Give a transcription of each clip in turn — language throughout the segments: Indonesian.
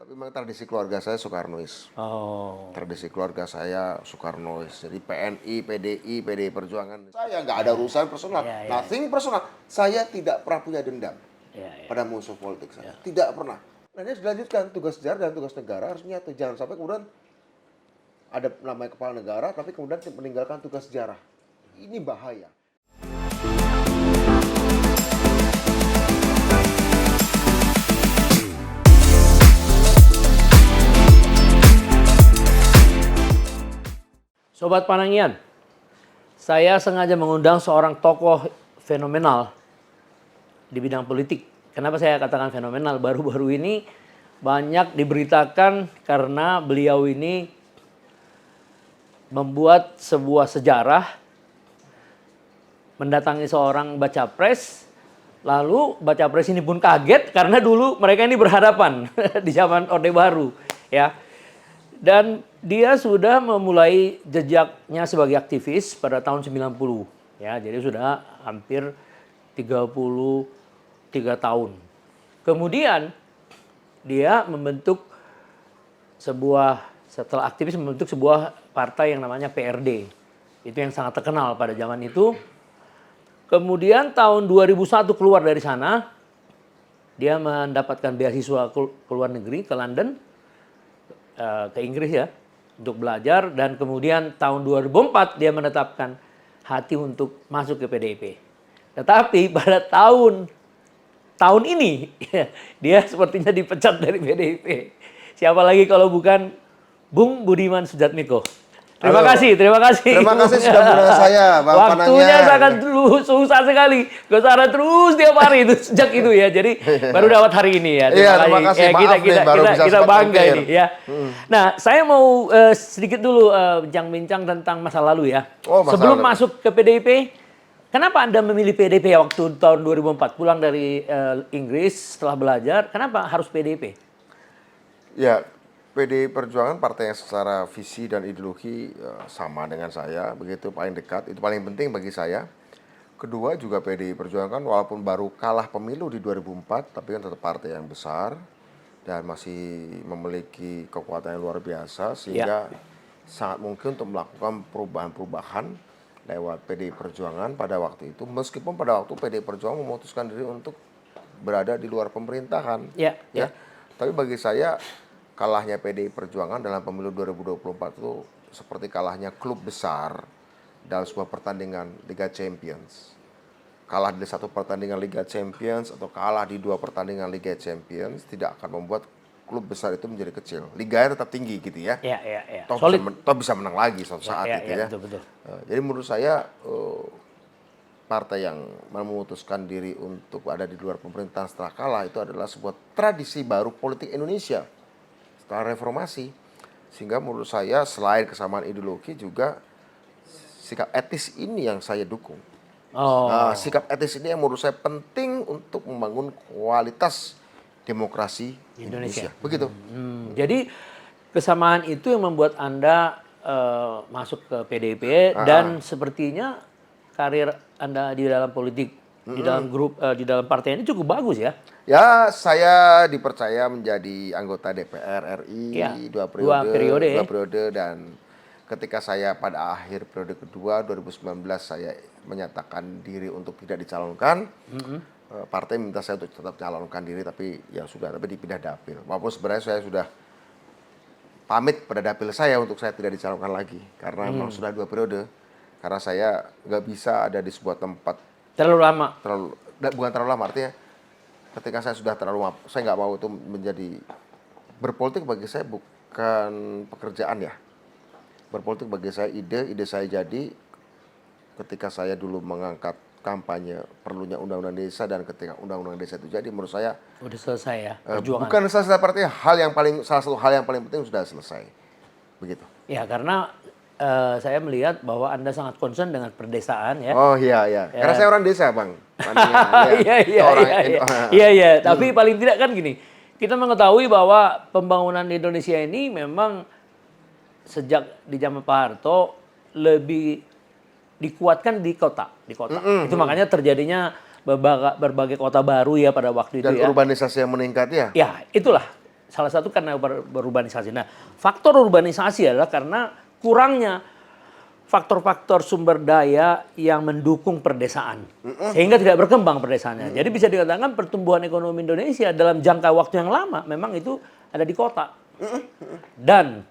Tapi memang tradisi keluarga saya Soekarnois. Oh. Tradisi keluarga saya Soekarnois. Jadi PNI, PDI, PDI Perjuangan. Saya nggak ada urusan personal. Ya, ya, Nothing personal. Saya tidak pernah punya dendam Ya, ya. pada musuh politik saya. Tidak pernah. Nah, ini harus dilanjutkan. Tugas sejarah dan tugas negara harus nyatu. Jangan sampai kemudian ada namanya kepala negara, tapi kemudian meninggalkan tugas sejarah. Ini bahaya. Sobat Panangian, saya sengaja mengundang seorang tokoh fenomenal di bidang politik. Kenapa saya katakan fenomenal? Baru-baru ini banyak diberitakan karena beliau ini membuat sebuah sejarah, mendatangi seorang baca pres, lalu baca pres ini pun kaget karena dulu mereka ini berhadapan di zaman Orde Baru, ya. Dan dia sudah memulai jejaknya sebagai aktivis pada tahun 90, ya. Jadi sudah hampir 33 tahun. Kemudian dia setelah aktivis membentuk sebuah partai yang namanya PRD. Itu yang sangat terkenal pada zaman itu. Kemudian tahun 2001 keluar dari sana, dia mendapatkan beasiswa ke luar negeri, ke London, ke Inggris ya, untuk belajar. Dan kemudian tahun 2004 dia menetapkan hati untuk masuk ke PDIP. Tetapi pada tahun ini dia sepertinya dipecat dari PDIP. Siapa lagi kalau bukan Bung Budiman Sujatmiko. Terima kasih. Terima kasih sudah mengundang saya, Bang Waktunya Panangian. sangat susah sekali. Gosara terus tiap hari itu sejak itu ya. Jadi baru dapat hari ini ya. Terima kasih. Maaf Kita bangga ini ya. Nah, saya mau sedikit dulu bincang-bincang tentang masa lalu ya. Sebelum masuk ke PDIP, kenapa Anda memilih PDIP ya waktu tahun 2004 pulang dari Inggris setelah belajar? Kenapa harus PDIP? Ya, PDI Perjuangan partai yang secara visi dan ideologi sama dengan saya, begitu paling dekat, itu paling penting bagi saya. Kedua juga PDI Perjuangan walaupun baru kalah pemilu di 2004, tapi kan tetap partai yang besar dan masih memiliki kekuatan yang luar biasa sehingga sangat mungkin untuk melakukan perubahan-perubahan lewat PDI Perjuangan pada waktu itu, meskipun pada waktu PDI Perjuangan memutuskan diri untuk berada di luar pemerintahan. Ya. Tapi bagi saya kalahnya PDI Perjuangan dalam pemilu 2024 itu seperti kalahnya klub besar dalam sebuah pertandingan Liga Champions. Kalah di satu pertandingan Liga Champions atau kalah di 2 pertandingan Liga Champions tidak akan membuat klub besar itu menjadi kecil. Liganya tetap tinggi gitu ya. Toh bisa menang lagi suatu saat gitu ya. Betul. Jadi menurut saya partai yang memutuskan diri untuk ada di luar pemerintahan setelah kalah itu adalah sebuah tradisi baru politik Indonesia setelah reformasi. Sehingga menurut saya selain kesamaan ideologi juga sikap etis ini yang saya dukung. Sikap etis ini yang menurut saya penting untuk membangun kualitas demokrasi Indonesia. Begitu. Jadi kesamaan itu yang membuat Anda masuk ke PDIP dan sepertinya karir Anda di dalam politik, di dalam grup, di dalam partai ini cukup bagus ya. Ya, saya dipercaya menjadi anggota DPR RI 2 periode dan ketika saya pada akhir periode kedua 2019 saya menyatakan diri untuk tidak dicalonkan. Partai minta saya untuk tetap calonkan diri tapi dipindah dapil. Walaupun sebenarnya saya sudah pamit pada dapil saya untuk saya tidak dicalonkan lagi karena memang sudah 2 periode. Karena saya nggak bisa ada di sebuah tempat terlalu lama. Bukan terlalu lama, artinya ketika saya sudah terlalu lama, saya nggak mau itu menjadi berpolitik bagi saya bukan pekerjaan ya. Berpolitik bagi saya ide saya jadi ketika saya dulu mengangkat kampanye perlunya undang-undang desa dan ketika undang-undang desa itu jadi menurut saya udah selesai ya perjuangan. Bukan selesai artinya salah satu hal yang paling penting sudah selesai. Begitu. Ya, karena saya melihat bahwa Anda sangat concern dengan perdesaan ya. Oh iya. Karena saya orang desa, Bang. Iya. Tapi paling tidak kan gini, kita mengetahui bahwa pembangunan di Indonesia ini memang sejak di zaman Pak Harto lebih dikuatkan di kota. Itu makanya terjadinya berbagai kota baru ya pada waktu itu ya. Dan urbanisasi yang meningkat ya. Ya, itulah. salah satu karena berurbanisasi. Nah, faktor urbanisasi adalah karena kurangnya faktor-faktor sumber daya yang mendukung perdesaan. Sehingga tidak berkembang perdesaannya. Jadi bisa dikatakan pertumbuhan ekonomi Indonesia dalam jangka waktu yang lama memang itu ada di kota. Dan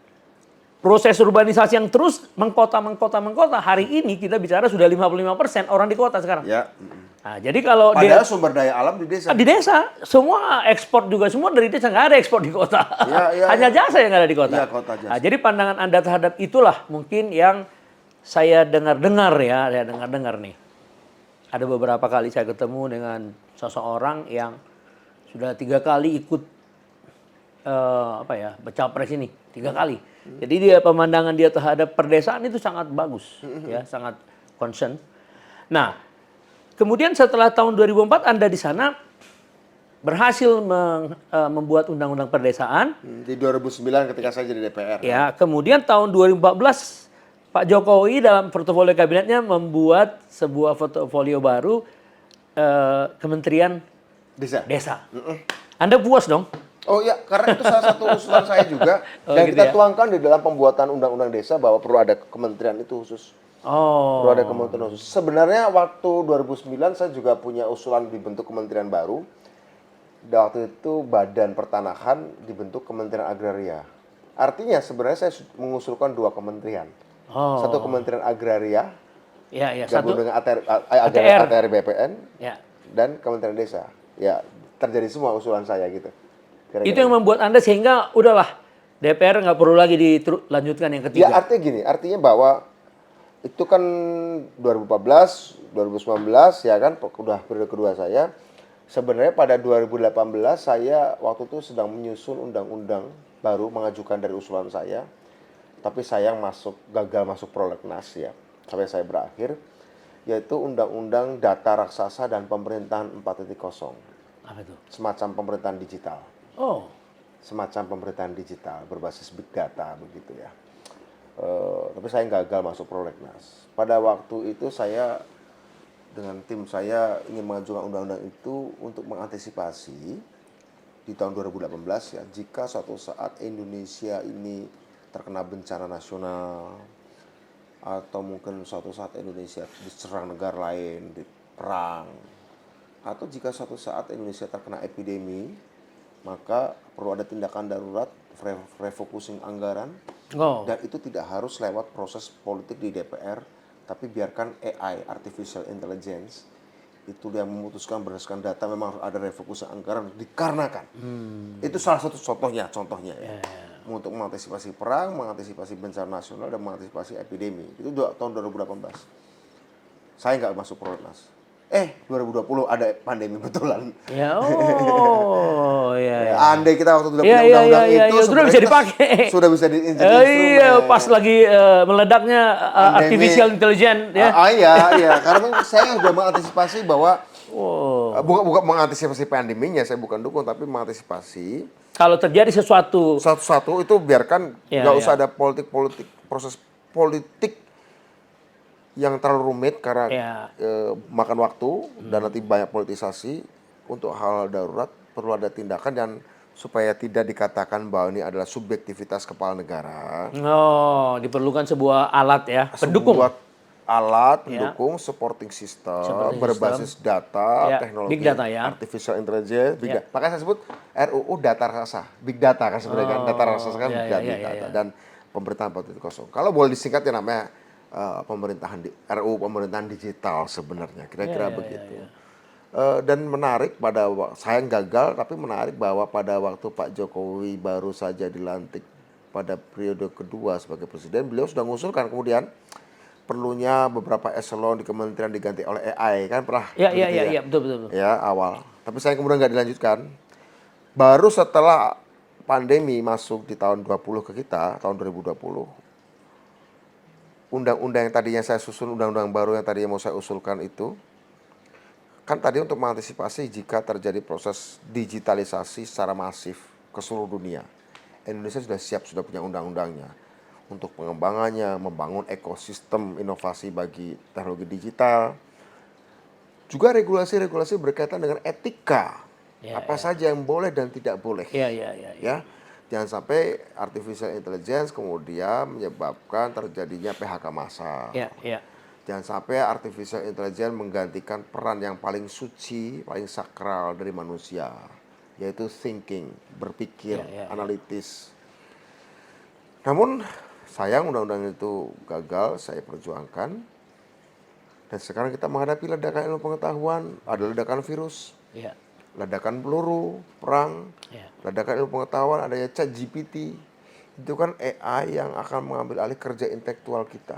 proses urbanisasi yang terus mengkota, hari ini kita bicara sudah 55% orang di kota sekarang. Ya. Nah, jadi kalau Padahal sumber daya alam di desa. di desa, semua ekspor juga semua dari desa, nggak ada ekspor di kota. Ya, Hanya jasa yang ada di kota. Ya, kota jasa. Nah, jadi pandangan Anda terhadap itulah mungkin yang saya dengar nih. Ada beberapa kali saya ketemu dengan seseorang yang sudah 3 kali ikut baca pres ini 3 kali. Jadi dia pemandangan dia terhadap perdesaan itu sangat bagus, ya, sangat concern. Nah, kemudian setelah tahun 2004 Anda di sana berhasil membuat undang-undang perdesaan. Di 2009 ketika saya jadi DPR. Ya, kemudian tahun 2014 Pak Jokowi dalam portofolio kabinetnya membuat sebuah portofolio baru Kementerian Desa. Anda puas dong? Oh iya, karena itu salah satu usulan saya juga. Oh, Dan gitu kita ya? tuangkan di dalam pembuatan undang-undang desa bahwa perlu ada kementerian itu khusus. Oh. Perlu ada kementerian khusus. Sebenarnya waktu 2009 saya juga punya usulan dibentuk kementerian baru. Dan waktu itu Badan Pertanahan dibentuk Kementerian Agraria. Artinya sebenarnya saya mengusulkan 2 kementerian. Oh. Satu Kementerian Agraria, Ya, gabung satu. dengan ATR. ATR BPN, Ya. dan Kementerian Desa. Ya, terjadi semua usulan saya gitu. Kira-kira Itu yang membuat Anda sehingga udahlah DPR nggak perlu lagi dilanjutkan yang ketiga. Ya artinya gini, artinya bahwa itu kan 2014, 2019 ya kan udah periode kedua saya. Sebenarnya pada 2018 saya waktu itu sedang menyusun undang-undang baru mengajukan dari usulan saya. Tapi sayang gagal masuk prolegnas ya. Sampai saya berakhir yaitu undang-undang data raksasa dan pemerintahan 4.0. Apa itu? Semacam pemerintahan digital. Oh. Semacam pemerintahan digital berbasis big data begitu ya. Tapi saya gagal masuk prolegnas. Pada waktu itu saya dengan tim saya ingin mengajukan undang-undang itu untuk mengantisipasi di tahun 2018 ya, jika suatu saat Indonesia ini terkena bencana nasional atau mungkin suatu saat Indonesia diserang negara lain, di perang, atau jika suatu saat Indonesia terkena epidemi, maka perlu ada tindakan darurat, refocusing anggaran, dan itu tidak harus lewat proses politik di DPR, tapi biarkan AI, Artificial Intelligence, itu yang memutuskan berdasarkan data memang harus ada refocusing anggaran dikarenakan. Itu salah satu contohnya ya. Untuk mengantisipasi perang, mengantisipasi bencana nasional, dan mengantisipasi epidemi. Itu tahun 2018. Saya nggak masuk prolegnas. 2020 ada pandemi betulan. Ya, Andai kita waktu itu udah punya undang-undang itu, sudah bisa dipakai. Sudah bisa instrumen. Iya, pas lagi meledaknya artificial intelligence ya. Iya. Karena saya sudah mengantisipasi bahwa bukan mengantisipasi pandeminya, saya bukan dukung, tapi mengantisipasi kalau terjadi sesuatu itu biarkan nggak usah ada proses politik yang terlalu rumit karena makan waktu dan nanti banyak politisasi. Untuk hal darurat perlu ada tindakan dan supaya tidak dikatakan bahwa ini adalah subjektivitas kepala negara. Diperlukan sebuah alat ya, pendukung. Sebuah alat pendukung, supporting system, berbasis data, teknologi, big data ya. artificial intelligence, big data. Makanya saya sebut RUU data raksasa, big data kan sebenarnya kan, data raksasa kan big data dan pemerintahan 4.0. Kalau boleh disingkat ya namanya RUU pemerintahan digital sebenarnya, kira-kira begitu. Dan menarik saya gagal, tapi menarik bahwa pada waktu Pak Jokowi baru saja dilantik pada periode kedua sebagai presiden, beliau sudah mengusulkan kemudian perlunya beberapa eselon di kementerian diganti oleh AI kan pernah. Iya, betul. Ya awal, tapi saya kemudian nggak dilanjutkan. Baru setelah pandemi masuk di tahun 20 ke kita, tahun 2020. Undang-undang yang tadinya saya susun, undang-undang baru yang tadinya mau saya usulkan itu, kan tadi untuk mengantisipasi jika terjadi proses digitalisasi secara masif ke seluruh dunia. Indonesia sudah siap, sudah punya undang-undangnya. Untuk pengembangannya, membangun ekosistem inovasi bagi teknologi digital. Juga regulasi-regulasi berkaitan dengan etika. Ya, Apa ya. saja yang boleh dan tidak boleh. Iya, iya, iya. Ya, jangan sampai artificial intelligence kemudian menyebabkan terjadinya PHK massal. Iya, iya. Jangan sampai artificial intelligence menggantikan peran yang paling suci, paling sakral dari manusia, yaitu thinking, berpikir, Iya, iya, iya. analitis. Namun sayang undang-undang itu gagal saya perjuangkan. Dan sekarang kita menghadapi ledakan ilmu pengetahuan, ada ledakan virus, Iya. ledakan peluru, perang, Iya. ledakan ilmu pengetahuan, adanya ChatGPT. Itu kan AI yang akan mengambil alih kerja intelektual kita.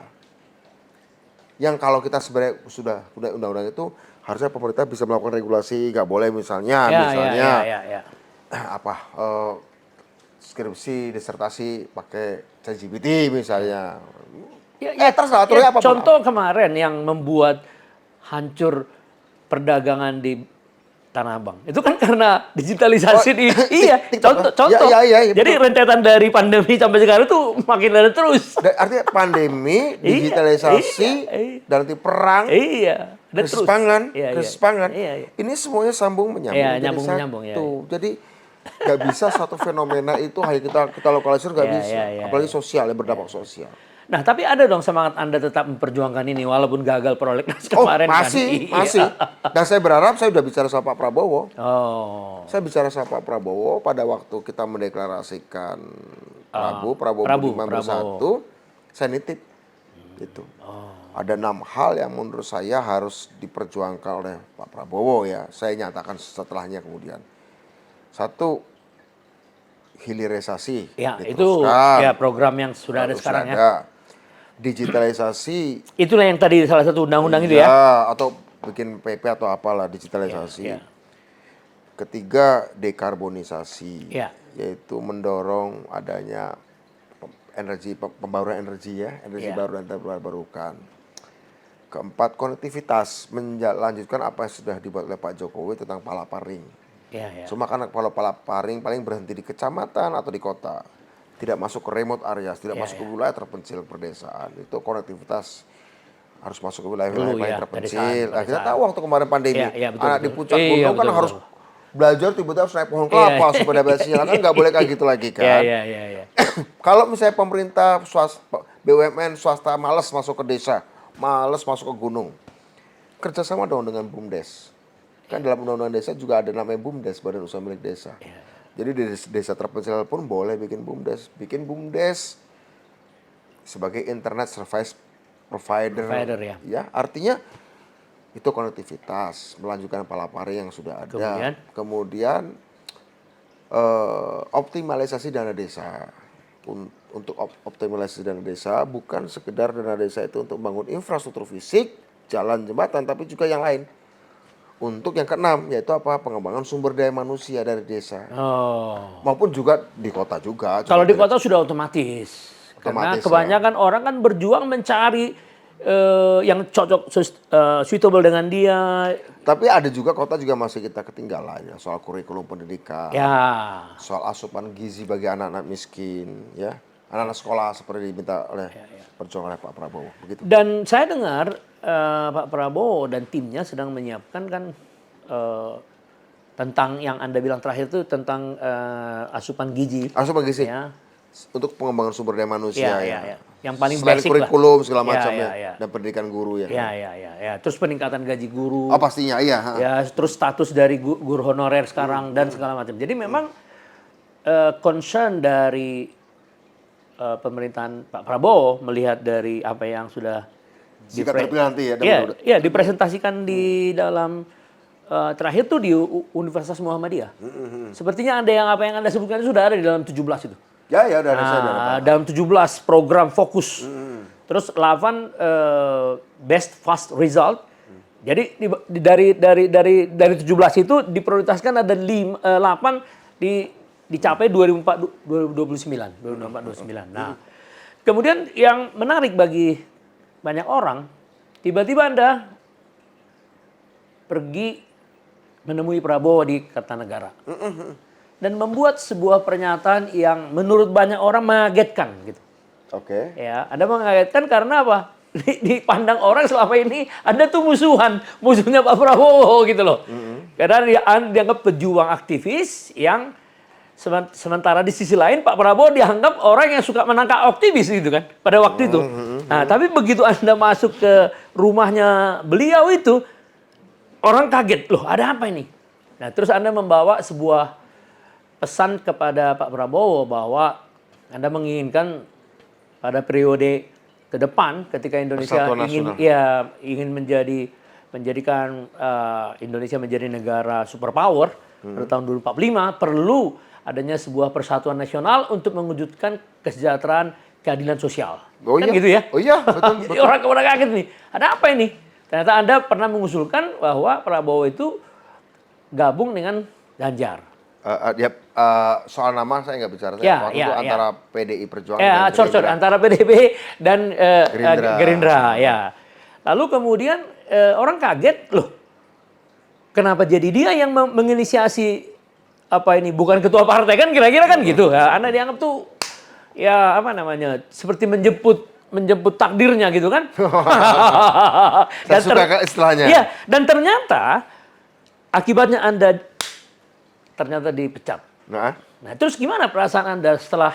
Yang kalau kita sebenarnya sudah undang-undang itu, harusnya pemerintah bisa melakukan regulasi, nggak boleh misalnya, Iya, iya, iya, iya. skripsi, disertasi pakai ChatGPT misalnya. Ya, Terserah aturnya apapun. contoh kemarin yang membuat hancur perdagangan di Tanah Abang. Itu kan karena digitalisasi di iya, TikTok. contoh. Iya, Jadi betul. rentetan dari pandemi sampai sekarang tuh makin ada terus. Artinya pandemi, digitalisasi, dan nanti perang, Iya, ada krisis terus. pangan, Iya, krisis pangan. Iya, iya. Ini semuanya sambung menyambung Iya, menjadi nyambung-menyambung, satu. iya. Jadi nggak bisa satu fenomena itu hanya kita lokalisir, nggak Iya, bisa. iya, iya, Apalagi sosial, ya berdampak sosial. Nah, tapi ada dong semangat Anda tetap memperjuangkan ini walaupun gagal prolegnas Oh, kemarin kan. masih. Iya. Dan saya berharap saya sudah bicara sama Pak Prabowo. Oh. Saya bicara sama Pak Prabowo pada waktu kita mendeklarasikan Prabowo Budiman bersatu, saya nitip itu. Ada 6 hal yang menurut saya harus diperjuangkan oleh Pak Prabowo ya. Saya nyatakan setelahnya kemudian. 1, hilirisasi. Ya, itu diteruskan. ya program yang sudah ada Harus sekarang ya. ada. Digitalisasi. Itulah yang tadi salah satu undang-undang itu ya. Atau bikin PP atau apalah digitalisasi. Ya. Ketiga, dekarbonisasi. Ya. Yaitu mendorong adanya pembaruan energi ya, energi Ya. baru dan terbarukan. Keempat, konektivitas, melanjutkan apa yang sudah dibuat oleh Pak Jokowi tentang palaparing. Ya, ya. Cuma karena kalau palaparing paling berhenti di kecamatan atau di kota, tidak masuk ke remote areas, tidak masuk ke wilayah terpencil perdesaan. Itu konektivitas harus masuk ke wilayah-wilayah Dulu paling ya, terpencil. Nah, kita pedesaan. tahu waktu kemarin pandemi, Iya, betul, anak di betul. puncak Iya, gunung kan betul, harus betul. belajar tiba-tiba harus naik pohon kelapa Iya. supaya dapat sinyal, kan nggak boleh kayak gitu lagi Iya, kan. iya, iya, iya. Kalau misalnya pemerintah, BUMN, swasta malas masuk ke desa, malas masuk ke gunung, kerjasama dong dengan BUMDes. Kan dalam undang-undang desa juga ada namanya BUMDes, Badan Usaha Milik Desa. Jadi di desa terpencil pun boleh bikin BUMDes. Bikin BUMDes sebagai internet service provider. Ya, artinya itu konektivitas, melanjutkan palaparing yang sudah ada. Kemudian optimalisasi dana desa. Untuk optimalisasi dana desa bukan sekedar dana desa itu untuk membangun infrastruktur fisik, jalan, jembatan, tapi juga yang lain. Untuk yang keenam, yaitu apa? Pengembangan sumber daya manusia dari desa. Maupun juga di kota juga. Kalau di kota sudah otomatis. Karena kebanyakan orang kan berjuang mencari yang cocok, suitable dengan dia. Tapi ada juga kota juga masih kita ketinggalan ya, soal kurikulum pendidikan. Ya. Soal asupan gizi bagi anak-anak miskin, ya. Anak-anak sekolah seperti diminta oleh perjuangan oleh Pak Prabowo. Begitu. Dan saya dengar Pak Prabowo dan timnya sedang menyiapkan kan tentang yang Anda bilang terakhir itu tentang asupan gizi. Asupan gizi. Ya. Untuk pengembangan sumber daya manusia ya. Yang paling selain basic kurikulum segala lah. macamnya dan pendidikan guru ya. Ya. Terus peningkatan gaji guru. Oh pastinya iya. Ya, terus status dari guru honorer sekarang dan segala macam. Jadi memang concern dari pemerintahan Pak Prabowo melihat dari apa yang sudah dipresentasikan di dalam terakhir tuh di Universitas Muhammadiyah. Sepertinya ada yang apa yang Anda sebutkan itu sudah ada di dalam 17 itu. Ya, udah ada. Dalam 17 program fokus. Terus 8 best fast result. Jadi dari 17 itu diprioritaskan ada 8 dicapai 2029. Nah, kemudian yang menarik bagi banyak orang, tiba-tiba Anda pergi menemui Prabowo di Kertanegara. Dan membuat sebuah pernyataan yang menurut banyak orang mengagetkan gitu. Oke. Ya, Anda mengagetkan karena apa? Dipandang orang selama ini Anda tuh musuhnya Pak Prabowo gitu loh. Karena dia dianggap pejuang aktivis yang sementara di sisi lain Pak Prabowo dianggap orang yang suka menangkap aktivis gitu kan pada waktu itu. Nah, tapi begitu Anda masuk ke rumahnya beliau itu, orang kaget, loh ada apa ini? Nah, terus Anda membawa sebuah pesan kepada Pak Prabowo bahwa Anda menginginkan pada periode ke depan ketika Indonesia Persatuan ingin nasional. ingin menjadikan Indonesia menjadi negara superpower pada tahun 2045 perlu adanya sebuah persatuan nasional untuk mewujudkan kesejahteraan keadilan sosial. Oh Kan iya. gitu ya? Oh iya, betul, Jadi betul. orang kaget nih. Ada apa ini? Ternyata Anda pernah mengusulkan bahwa Prabowo itu gabung dengan Ganjar. Soal nama saya nggak bicara. Ya, Waktu ya, itu ya. antara PDI Perjuangan dan Sorry, Gerindra. antara PDIP dan Gerindra. Gerindra, ya. Lalu kemudian orang kaget, loh, kenapa jadi dia yang menginisiasi apa ini? Bukan ketua partai kan kira-kira kan gitu. Ya, Anda dianggap tuh ya apa namanya? Seperti menjemput takdirnya gitu kan? Saya suka istilahnya. Iya, dan ternyata akibatnya Anda ternyata dipecat. Nah, terus gimana perasaan Anda setelah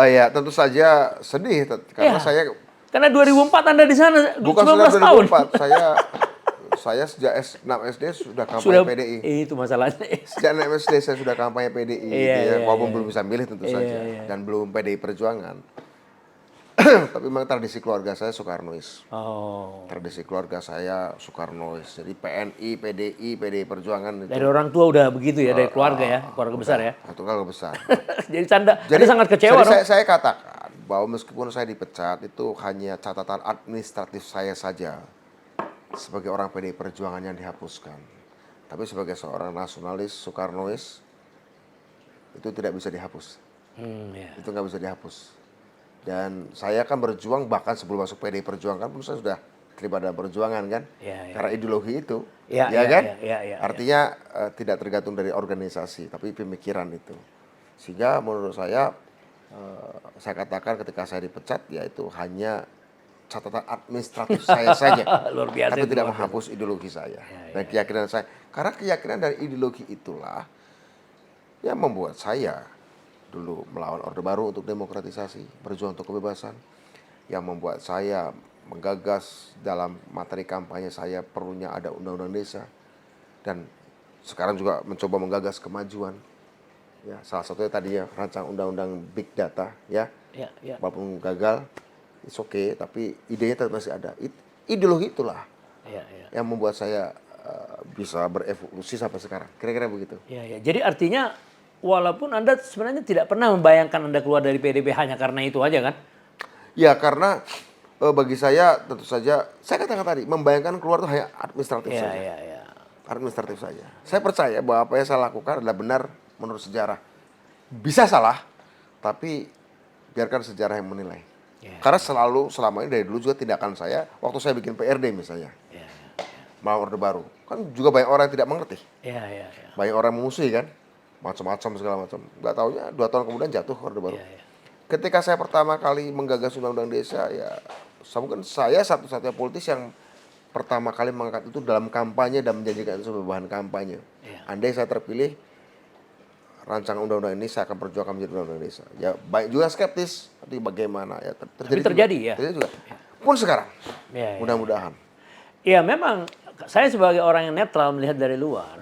Ya tentu saja sedih karena Ya. saya Karena 2004 Anda di sana bukan 19 sudah tahun. 2004. Saya sejak 6 SD sudah kampanye PDI. Itu masalahnya. Sejak 6 SD saya sudah kampanye PDI Iya, gitu ya. iya, Walaupun iya. belum bisa milih tentu Iya, saja iya. dan belum PDI Perjuangan. Tapi memang tradisi keluarga saya Soekarnois. Oh. Tradisi keluarga saya Soekarnois. Jadi PNI, PDI Perjuangan itu Dari orang tua udah begitu ya, dari keluarga ya, keluarga besar ya. satu keluarga besar. Jadi Anda sangat kecewa jadi dong. saya katakan bahwa meskipun saya dipecat itu hanya catatan administratif saya saja sebagai orang PDI Perjuangan yang dihapuskan. Tapi sebagai seorang nasionalis Soekarnois itu tidak bisa dihapus. Ya. Itu nggak bisa dihapus. Dan saya kan berjuang bahkan sebelum masuk PDI Perjuangan pun saya sudah terlibat dalam perjuangan kan. Ya, ya. Karena ideologi itu, Ya, ya ya, kan? ya. Artinya tidak tergantung dari organisasi, tapi pemikiran itu. Sehingga menurut saya katakan ketika saya dipecat, yaitu hanya catatan administratif saya saja. Luar biasa Tapi itu, tidak luar biasa. menghapus ideologi saya dan keyakinan saya. Karena keyakinan dan ideologi itulah yang membuat saya dulu melawan Orde Baru untuk demokratisasi, berjuang untuk kebebasan, yang membuat saya menggagas dalam materi kampanye saya perlunya ada undang-undang desa, dan sekarang juga mencoba menggagas kemajuan. Ya, salah satunya tadi ya rancang undang-undang big data, ya, Ya. walaupun gagal, it's okay, tapi idenya tetap masih ada. Ideologi itulah Ya. yang membuat saya bisa berevolusi sampai sekarang. Kira-kira begitu. Ya. Jadi artinya walaupun Anda sebenarnya tidak pernah membayangkan Anda keluar dari PDP hanya karena itu aja kan? Ya karena bagi saya tentu saja, saya katakan tadi, membayangkan keluar itu hanya administratif saja. Ya. Administratif saja. Saya percaya bahwa apa yang saya lakukan adalah benar menurut sejarah. Bisa salah, tapi biarkan sejarah yang menilai. Ya. Karena selama ini dari dulu juga tindakan saya, waktu saya bikin PRD misalnya, Ya. melawan Orde Baru, kan juga banyak orang yang tidak mengerti. Ya. Banyak orang memusuhi kan, macam-macam segala macam. Nggak taunya 2 tahun kemudian jatuh Orde Baru. Ya. Ketika saya pertama kali menggagas undang-undang desa, ya mungkin saya satu-satunya politis yang pertama kali mengangkat itu dalam kampanye dan menjanjikan itu sebagai bahan kampanye. Ya. Andai saya terpilih, rancangan undang-undang ini saya akan perjuangkan menjadi undang-undang desa. Ya baik juga skeptis, tapi bagaimana ya terjadi juga. ya. Terjadi juga. Pun sekarang, Ya. mudah-mudahan. Ya memang saya sebagai orang yang netral melihat dari luar,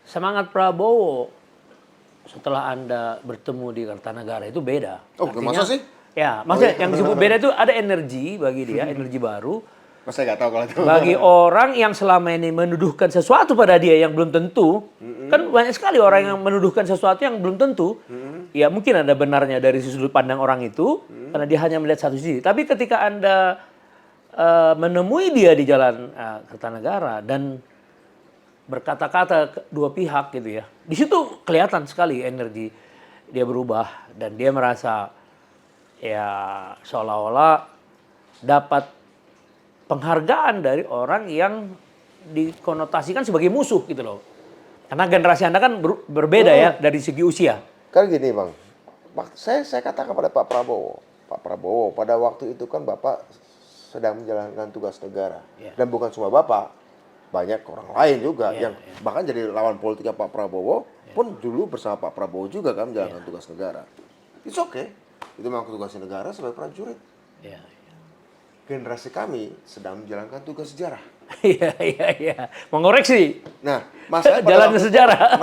semangat Prabowo setelah Anda bertemu di Kartanegara itu beda. Oh, masa sih? Ya, maksudnya yang disebut beda itu ada energi bagi dia, energi baru. Saya nggak tahu kalau itu. Bagi orang yang selama ini menuduhkan sesuatu pada dia yang belum tentu, kan banyak sekali orang yang menuduhkan sesuatu yang belum tentu. Ya mungkin ada benarnya dari sudut pandang orang itu, karena dia hanya melihat satu sisi. Tapi ketika Anda menemui dia di jalan Kertanegara dan berkata-kata dua pihak gitu ya, di situ kelihatan sekali energi dia berubah dan dia merasa ya seolah-olah dapat penghargaan dari orang yang dikonotasikan sebagai musuh gitu loh. Karena generasi Anda kan berbeda ya dari segi usia. Kan gini Bang, saya katakan pada Pak Prabowo pada waktu itu kan Bapak sedang menjalankan tugas negara. Ya. Dan bukan cuma Bapak banyak orang lain juga yang bahkan jadi lawan politiknya Pak Prabowo pun dulu bersama Pak Prabowo juga kan menjalankan tugas negara. It's okay. Itu memang tugas negara sebagai prajurit. Iya. Generasi kami sedang menjalankan tugas sejarah. Iya. Mengoreksi. Nah, masalah Jalannya sejarah.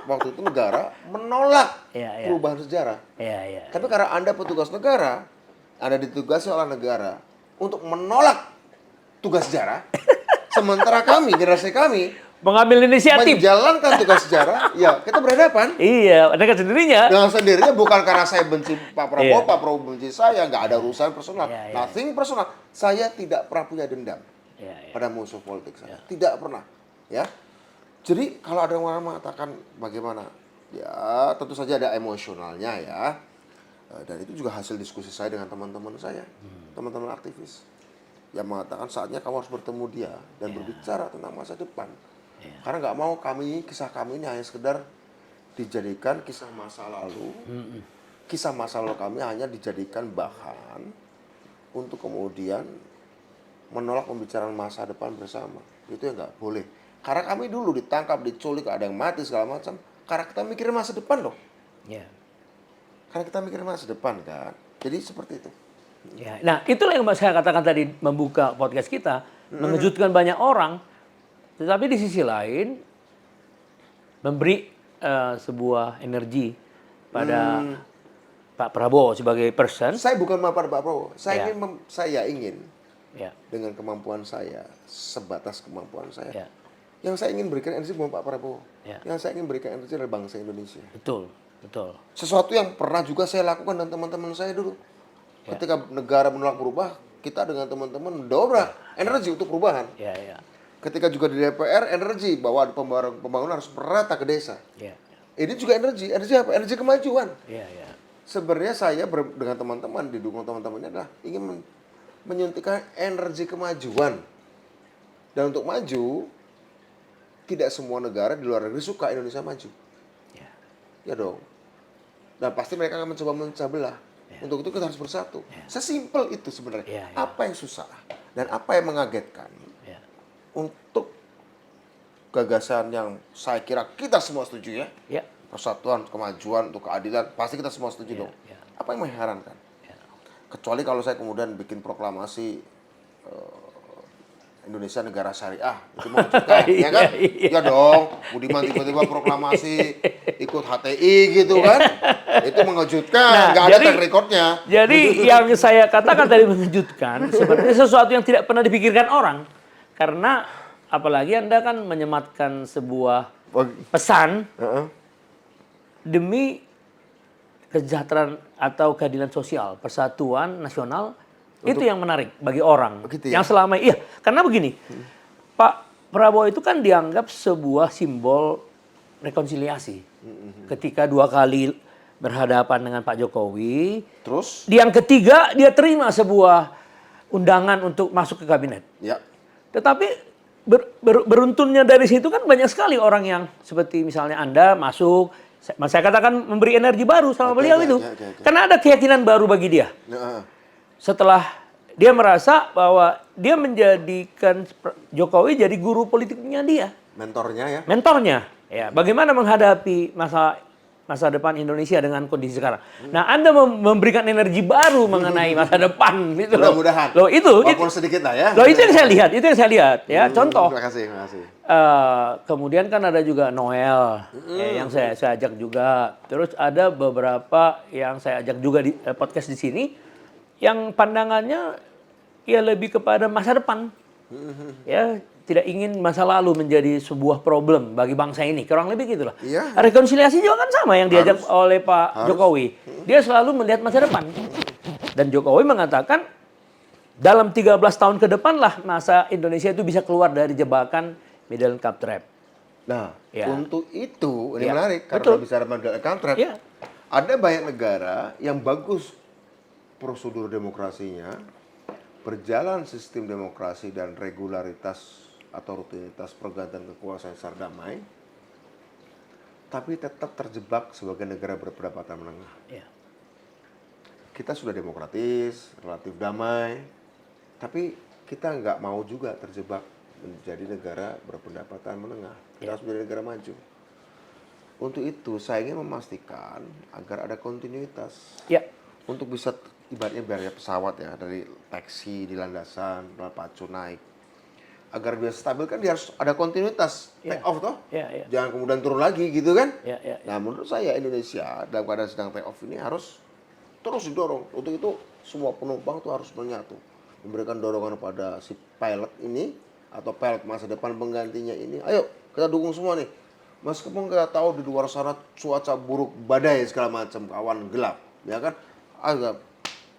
waktu itu negara menolak Iya. perubahan sejarah. Iya. Tapi karena Anda petugas negara, Anda ditugasi oleh negara untuk menolak tugas sejarah, sementara kami, generasi kami, Mengambil inisiatif. menjalankan tugas sejarah, ya kita berhadapan. Iya, dengan sendirinya. Dengan sendirinya bukan karena saya benci Pak Prabowo, Iya. Pak Prabowo benci saya, nggak ada urusan personal. Iya. Nothing personal. Saya tidak pernah punya dendam Iya. pada musuh politik saya. Tidak pernah. Ya. Jadi kalau ada orang mengatakan bagaimana, ya tentu saja ada emosionalnya ya. Dan itu juga hasil diskusi saya dengan teman-teman saya, teman-teman aktivis. Yang mengatakan saatnya kamu harus bertemu dia dan berbicara tentang masa depan. Karena nggak mau kisah kami ini hanya sekedar dijadikan kisah masa lalu. Kisah masa lalu kami hanya dijadikan bahan untuk kemudian menolak pembicaraan masa depan bersama. Itu yang nggak boleh. Karena kami dulu ditangkap, diculik, ada yang mati segala macam. Karena kita mikirin masa depan loh. Iya. Karena kita mikirin masa depan kan. Jadi seperti itu. Ya, nah itulah yang saya katakan tadi membuka podcast kita, mengejutkan banyak orang, tetapi di sisi lain memberi sebuah energi pada Pak Prabowo sebagai person. Saya bukan pada Pak Prabowo. Saya Ya. ingin Ya, dengan kemampuan saya, sebatas kemampuan saya. ya, Yang saya ingin berikan energi bukan Pak Prabowo. Ya. Yang saya ingin berikan energi adalah bangsa Indonesia. betul. Sesuatu yang pernah juga saya lakukan dan teman-teman saya dulu. Ketika negara menolak berubah, kita dengan teman-teman mendobrak energi untuk perubahan. Ya. Ketika juga di DPR, energi bahwa pembangunan harus merata ke desa. Ya. Ini juga energi apa? Energi kemajuan. Ya. Sebenarnya saya dengan teman-teman, didukung teman-temannya adalah ingin menyuntikkan energi kemajuan. Dan untuk maju, tidak semua negara di luar negeri suka Indonesia maju. Ya dong. Dan pasti mereka akan mencoba memecah belah. Untuk itu kita harus bersatu. Sesimpel itu sebenarnya. Apa yang susah dan apa yang mengagetkan untuk gagasan yang saya kira kita semua setuju ya. Persatuan, kemajuan, untuk keadilan, pasti kita semua setuju dong. Apa yang mengherankan? Kecuali kalau saya kemudian bikin proklamasi Indonesia negara syariah, itu mengejutkan, ya kan? Ya dong, Budiman tiba-tiba proklamasi ikut HTI gitu kan? Itu mengejutkan, nggak ada track recordnya. Jadi yang saya katakan tadi mengejutkan, sebenarnya sesuatu yang tidak pernah dipikirkan orang. Karena apalagi Anda kan menyematkan sebuah pesan demi kesejahteraan atau keadilan sosial, persatuan nasional. Itu yang menarik bagi orang. Begitu ya? Yang selama iya, karena begini, Pak Prabowo itu kan dianggap sebuah simbol rekonsiliasi. Ketika 2 kali berhadapan dengan Pak Jokowi, Terus? yang ketiga dia terima sebuah undangan untuk masuk ke kabinet. Ya. Tetapi beruntunnya dari situ kan banyak sekali orang yang seperti misalnya Anda masuk, saya katakan memberi energi baru sama beliau itu. Karena ada keyakinan baru bagi dia. Setelah dia merasa bahwa dia menjadikan Jokowi jadi guru politiknya dia. Mentornya ya? Mentornya. Ya, bagaimana menghadapi masa depan Indonesia dengan kondisi sekarang. Nah, Anda memberikan energi baru mengenai masa depan gitu loh. Mudah-mudahan. Loh itu walaupun sedikit lah ya. Loh itu yang saya lihat, ya. Contoh. Terima kasih. Kemudian kan ada juga Noel yang saya ajak juga. Terus ada beberapa yang saya ajak juga di podcast di sini yang pandangannya ya lebih kepada masa depan. Ya, tidak ingin masa lalu menjadi sebuah problem bagi bangsa ini. Kurang lebih gitulah. Iya. Rekonsiliasi juga kan sama yang diajak oleh Pak Jokowi. Dia selalu melihat masa depan. Dan Jokowi mengatakan dalam 13 tahun ke depan lah masa Indonesia itu bisa keluar dari jebakan middle income trap. Nah, Ya. untuk itu ini Ya. menarik Betul. karena bicara middle income trap. Ya. Ada banyak negara yang bagus prosedur demokrasinya, berjalan sistem demokrasi dan regularitas atau rutinitas pergantian kekuasaan secara damai, tapi tetap terjebak sebagai negara berpendapatan menengah. Ya. Kita sudah demokratis, relatif damai, tapi kita nggak mau juga terjebak menjadi negara berpendapatan menengah. Kita harus menjadi negara maju. Untuk itu saya ingin memastikan agar ada kontinuitas. Ya. Untuk bisa ibaratnya pesawat ya, dari taksi di landasan, pacu naik. Agar bisa stabil kan dia harus ada kontinuitas take off toh. Jangan kemudian turun lagi gitu kan. Nah menurut saya Indonesia dalam keadaan sedang take off ini harus terus didorong. Untuk itu semua penumpang tuh harus menyatu. Memberikan dorongan pada si pilot ini atau pilot masa depan penggantinya ini. Ayo kita dukung semua nih. Meskipun kita tahu di luar sana cuaca buruk, badai segala macam, awan gelap, ya kan? Agak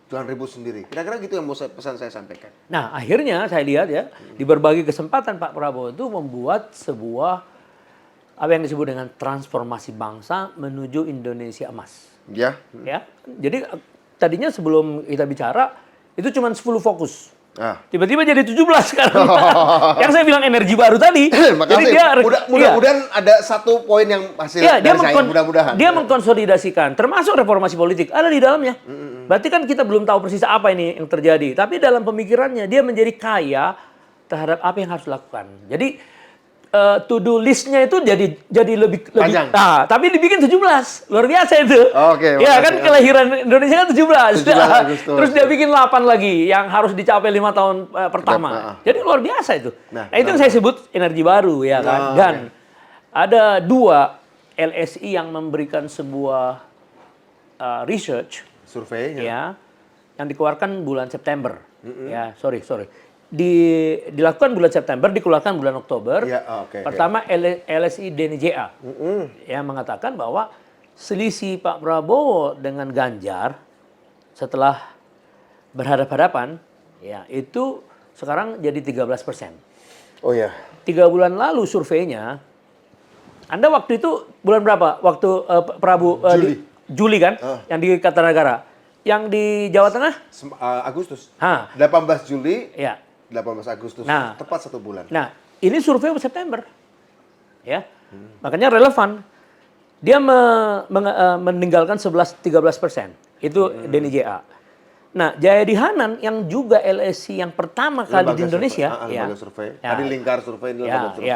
jangan ribut sendiri. Kira-kira gitu yang mau pesan saya sampaikan. Nah, akhirnya saya lihat ya, di berbagai kesempatan Pak Prabowo itu membuat sebuah apa yang disebut dengan transformasi bangsa menuju Indonesia emas. Ya. Ya. Jadi tadinya sebelum kita bicara itu cuma 10 fokus. Tiba-tiba jadi 17 sekarang. Yang saya bilang energi baru tadi. Makasih. Jadi mudah-mudahan ada satu poin yang hasil dari saya, mudah-mudahan. Dia mengkonsolidasikan, termasuk reformasi politik, ada di dalamnya. Berarti kan kita belum tahu persis apa ini yang terjadi. Tapi dalam pemikirannya, dia menjadi kaya terhadap apa yang harus dilakukan. Jadi, to do list-nya itu jadi lebih panjang. Nah, tapi dibikin 17. Luar biasa itu. Oke. Ya kan kelahiran Indonesia kan 17. 17 Agustus. Terus dia bikin 8 lagi yang harus dicapai 5 tahun pertama. Jadi luar biasa itu. Nah itu yang saya sebut energi baru ya kan. Dan ada 2 LSI yang memberikan sebuah research survei ya yang dikeluarkan bulan September. Ya, sorry. Dilakukan bulan September, dikeluarkan bulan Oktober. Pertama LSI DNJA yang mengatakan bahwa selisih Pak Prabowo dengan Ganjar setelah berhadapan-hadapan ya itu sekarang jadi 13%. Oh ya. 3 bulan lalu surveinya, Anda waktu itu bulan berapa? Waktu Prabowo Juli kan? Yang di Kartanagara. Yang di Jawa Tengah? Agustus. 18 Juli. Ya. 18 Agustus, tepat 1 bulan. Nah, ini survei September, ya, makanya relevan. Dia meninggalkan 13%, itu DNJA. Nah, Jayadi Hanan yang juga LSI yang pertama kali di Indonesia, Tadi lingkar survei, survei.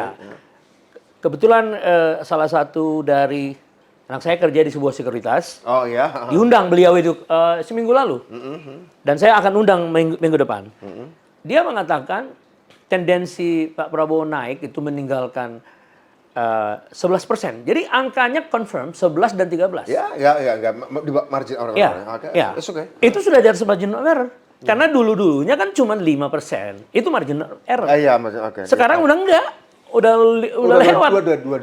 Kebetulan salah satu dari anak saya kerja di sebuah sekuritas. Oh ya. Diundang beliau itu seminggu lalu, dan saya akan undang minggu depan. Dia mengatakan tendensi Pak Prabowo naik itu meninggalkan 11%. Jadi angkanya confirm 11 dan 13. Ya, di margin of error. Itu sudah di atas margin of error. Karena dulunya kan cuma 5%. Itu margin of error. Sekarang udah enggak. Udah lewat.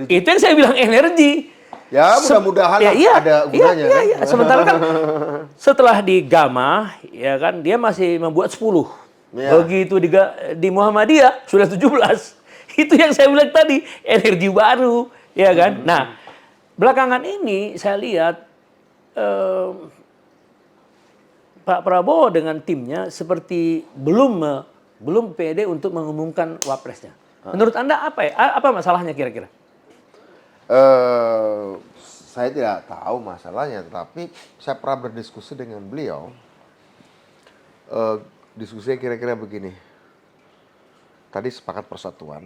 Itu yang saya bilang energi. Ya, mudah-mudahan ada gunanya kan. Sementara kan setelah di Gamma, ya kan dia masih membuat 10. Begitu di Muhammadiyah sudah 17. Itu yang saya bilang tadi, energi baru, ya kan? Nah, belakangan ini saya lihat Pak Prabowo dengan timnya seperti belum pede untuk mengumumkan wapresnya. Menurut Anda apa masalahnya kira-kira? Saya tidak tahu masalahnya, tetapi saya pernah berdiskusi dengan beliau. Diskusinya kira-kira begini. Tadi sepakat persatuan.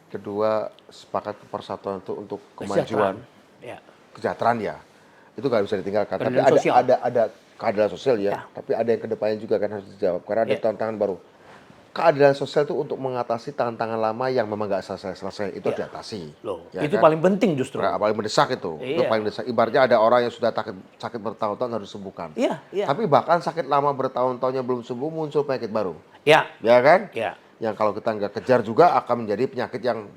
Kedua, sepakat persatuan itu untuk kemajuan. Kesejahteraan ya. Itu nggak bisa ditinggalkan. Tapi ada keadilan sosial ya. Tapi ada yang kedepannya juga kan harus dijawab. Karena ada tantangan baru. Keadilan sosial itu untuk mengatasi tantangan lama yang memang nggak selesai. Itu diatasi. Itu paling penting justru. Paling mendesak itu. Itu paling mendesak. Ibaratnya ada orang yang sudah sakit bertahun-tahun harus disembuhkan. Tapi bahkan sakit lama bertahun-tahunnya belum sembuh, muncul penyakit baru. Ya kan? Yang kalau kita nggak kejar juga akan menjadi penyakit yang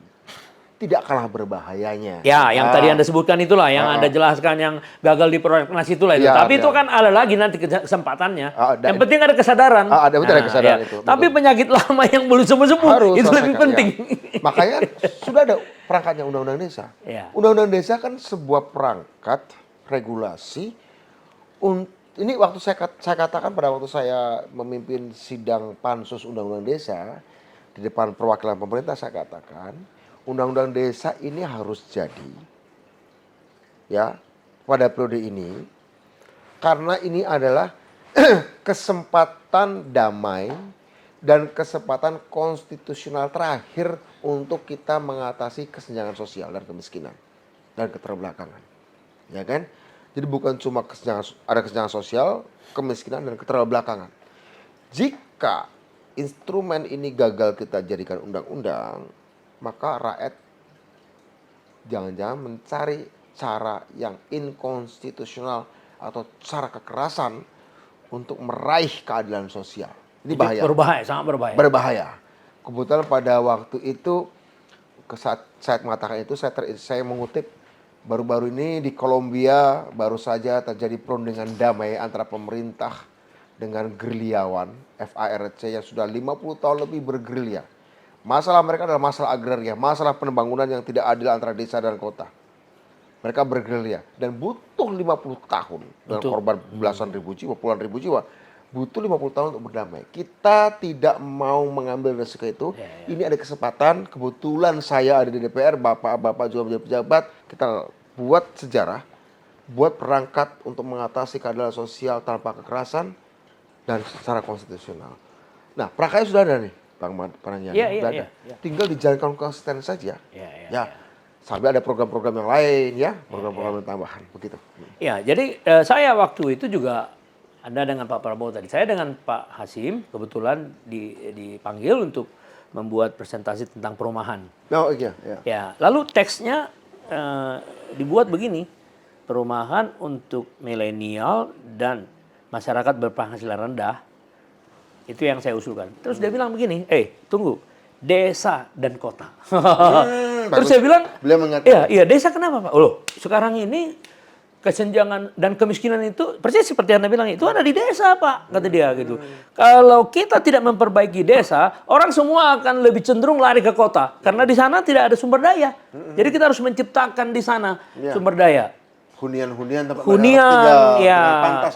tidak kalah berbahayanya. Ya, yang tadi Anda sebutkan itulah, yang Anda jelaskan yang gagal di prolegnas itulah itu. Tapi itu kan ada lagi nanti kesempatannya. Yang penting ada kesadaran. Ada kesadaran itu. Tapi penyakit lama yang belum sembuh itu lebih penting. Makanya sudah ada perangkatnya Undang-Undang Desa. Undang-Undang Desa kan sebuah perangkat regulasi. Ini waktu saya katakan pada waktu saya memimpin sidang pansus Undang-Undang Desa di depan perwakilan pemerintah, saya katakan Undang-Undang Desa ini harus jadi ya pada periode ini karena ini adalah kesempatan damai dan kesempatan konstitusional terakhir untuk kita mengatasi kesenjangan sosial dan kemiskinan dan keterbelakangan. Ya kan? Jadi bukan cuma ada kesenjangan sosial, kemiskinan dan keterbelakangan. Jika instrumen ini gagal kita jadikan undang-undang, maka rakyat jangan-jangan mencari cara yang inkonstitusional atau cara kekerasan untuk meraih keadilan sosial. Ini bahaya. Berbahaya, sangat berbahaya. Berbahaya. Kebetulan pada waktu itu, saat saya mengatakan itu, saya mengutip baru-baru ini di Kolombia baru saja terjadi perundingan damai antara pemerintah dengan gerilyawan FARC yang sudah 50 tahun lebih bergerilya. Masalah mereka adalah masalah agraria, masalah pembangunan yang tidak adil antara desa dan kota. Mereka bergerilya dan butuh 50 tahun dengan korban belasan ribu jiwa, puluhan ribu jiwa. Butuh 50 tahun untuk berdamai. Kita tidak mau mengambil resiko itu. Ini ada kesempatan, kebetulan saya ada di DPR, bapak-bapak juga menjadi pejabat, kita buat sejarah, buat perangkat untuk mengatasi keadilan sosial tanpa kekerasan dan secara konstitusional. Nah, prakanya sudah ada nih, Bang Parangyan. Sudah ada. Tinggal dijalankan konsisten saja. Sampai ada program-program yang lain ya, program-program yang tambahan begitu. Ya, jadi saya waktu itu juga Anda dengan Pak Prabowo tadi, saya dengan Pak Hasim kebetulan dipanggil untuk membuat presentasi tentang perumahan. Oh iya. Ya, lalu teksnya dibuat begini, perumahan untuk milenial dan masyarakat berpenghasilan rendah, itu yang saya usulkan. Terus dia bilang begini, tunggu, desa dan kota. Terus saya bilang, iya desa kenapa Pak? Loh, sekarang ini kesenjangan dan kemiskinan itu persis seperti Anda bilang itu ada di desa Pak, kata dia gitu. Kalau kita tidak memperbaiki desa, orang semua akan lebih cenderung lari ke kota karena di sana tidak ada sumber daya. Jadi kita harus menciptakan di sana sumber daya. Hunian tempat tinggal, pantas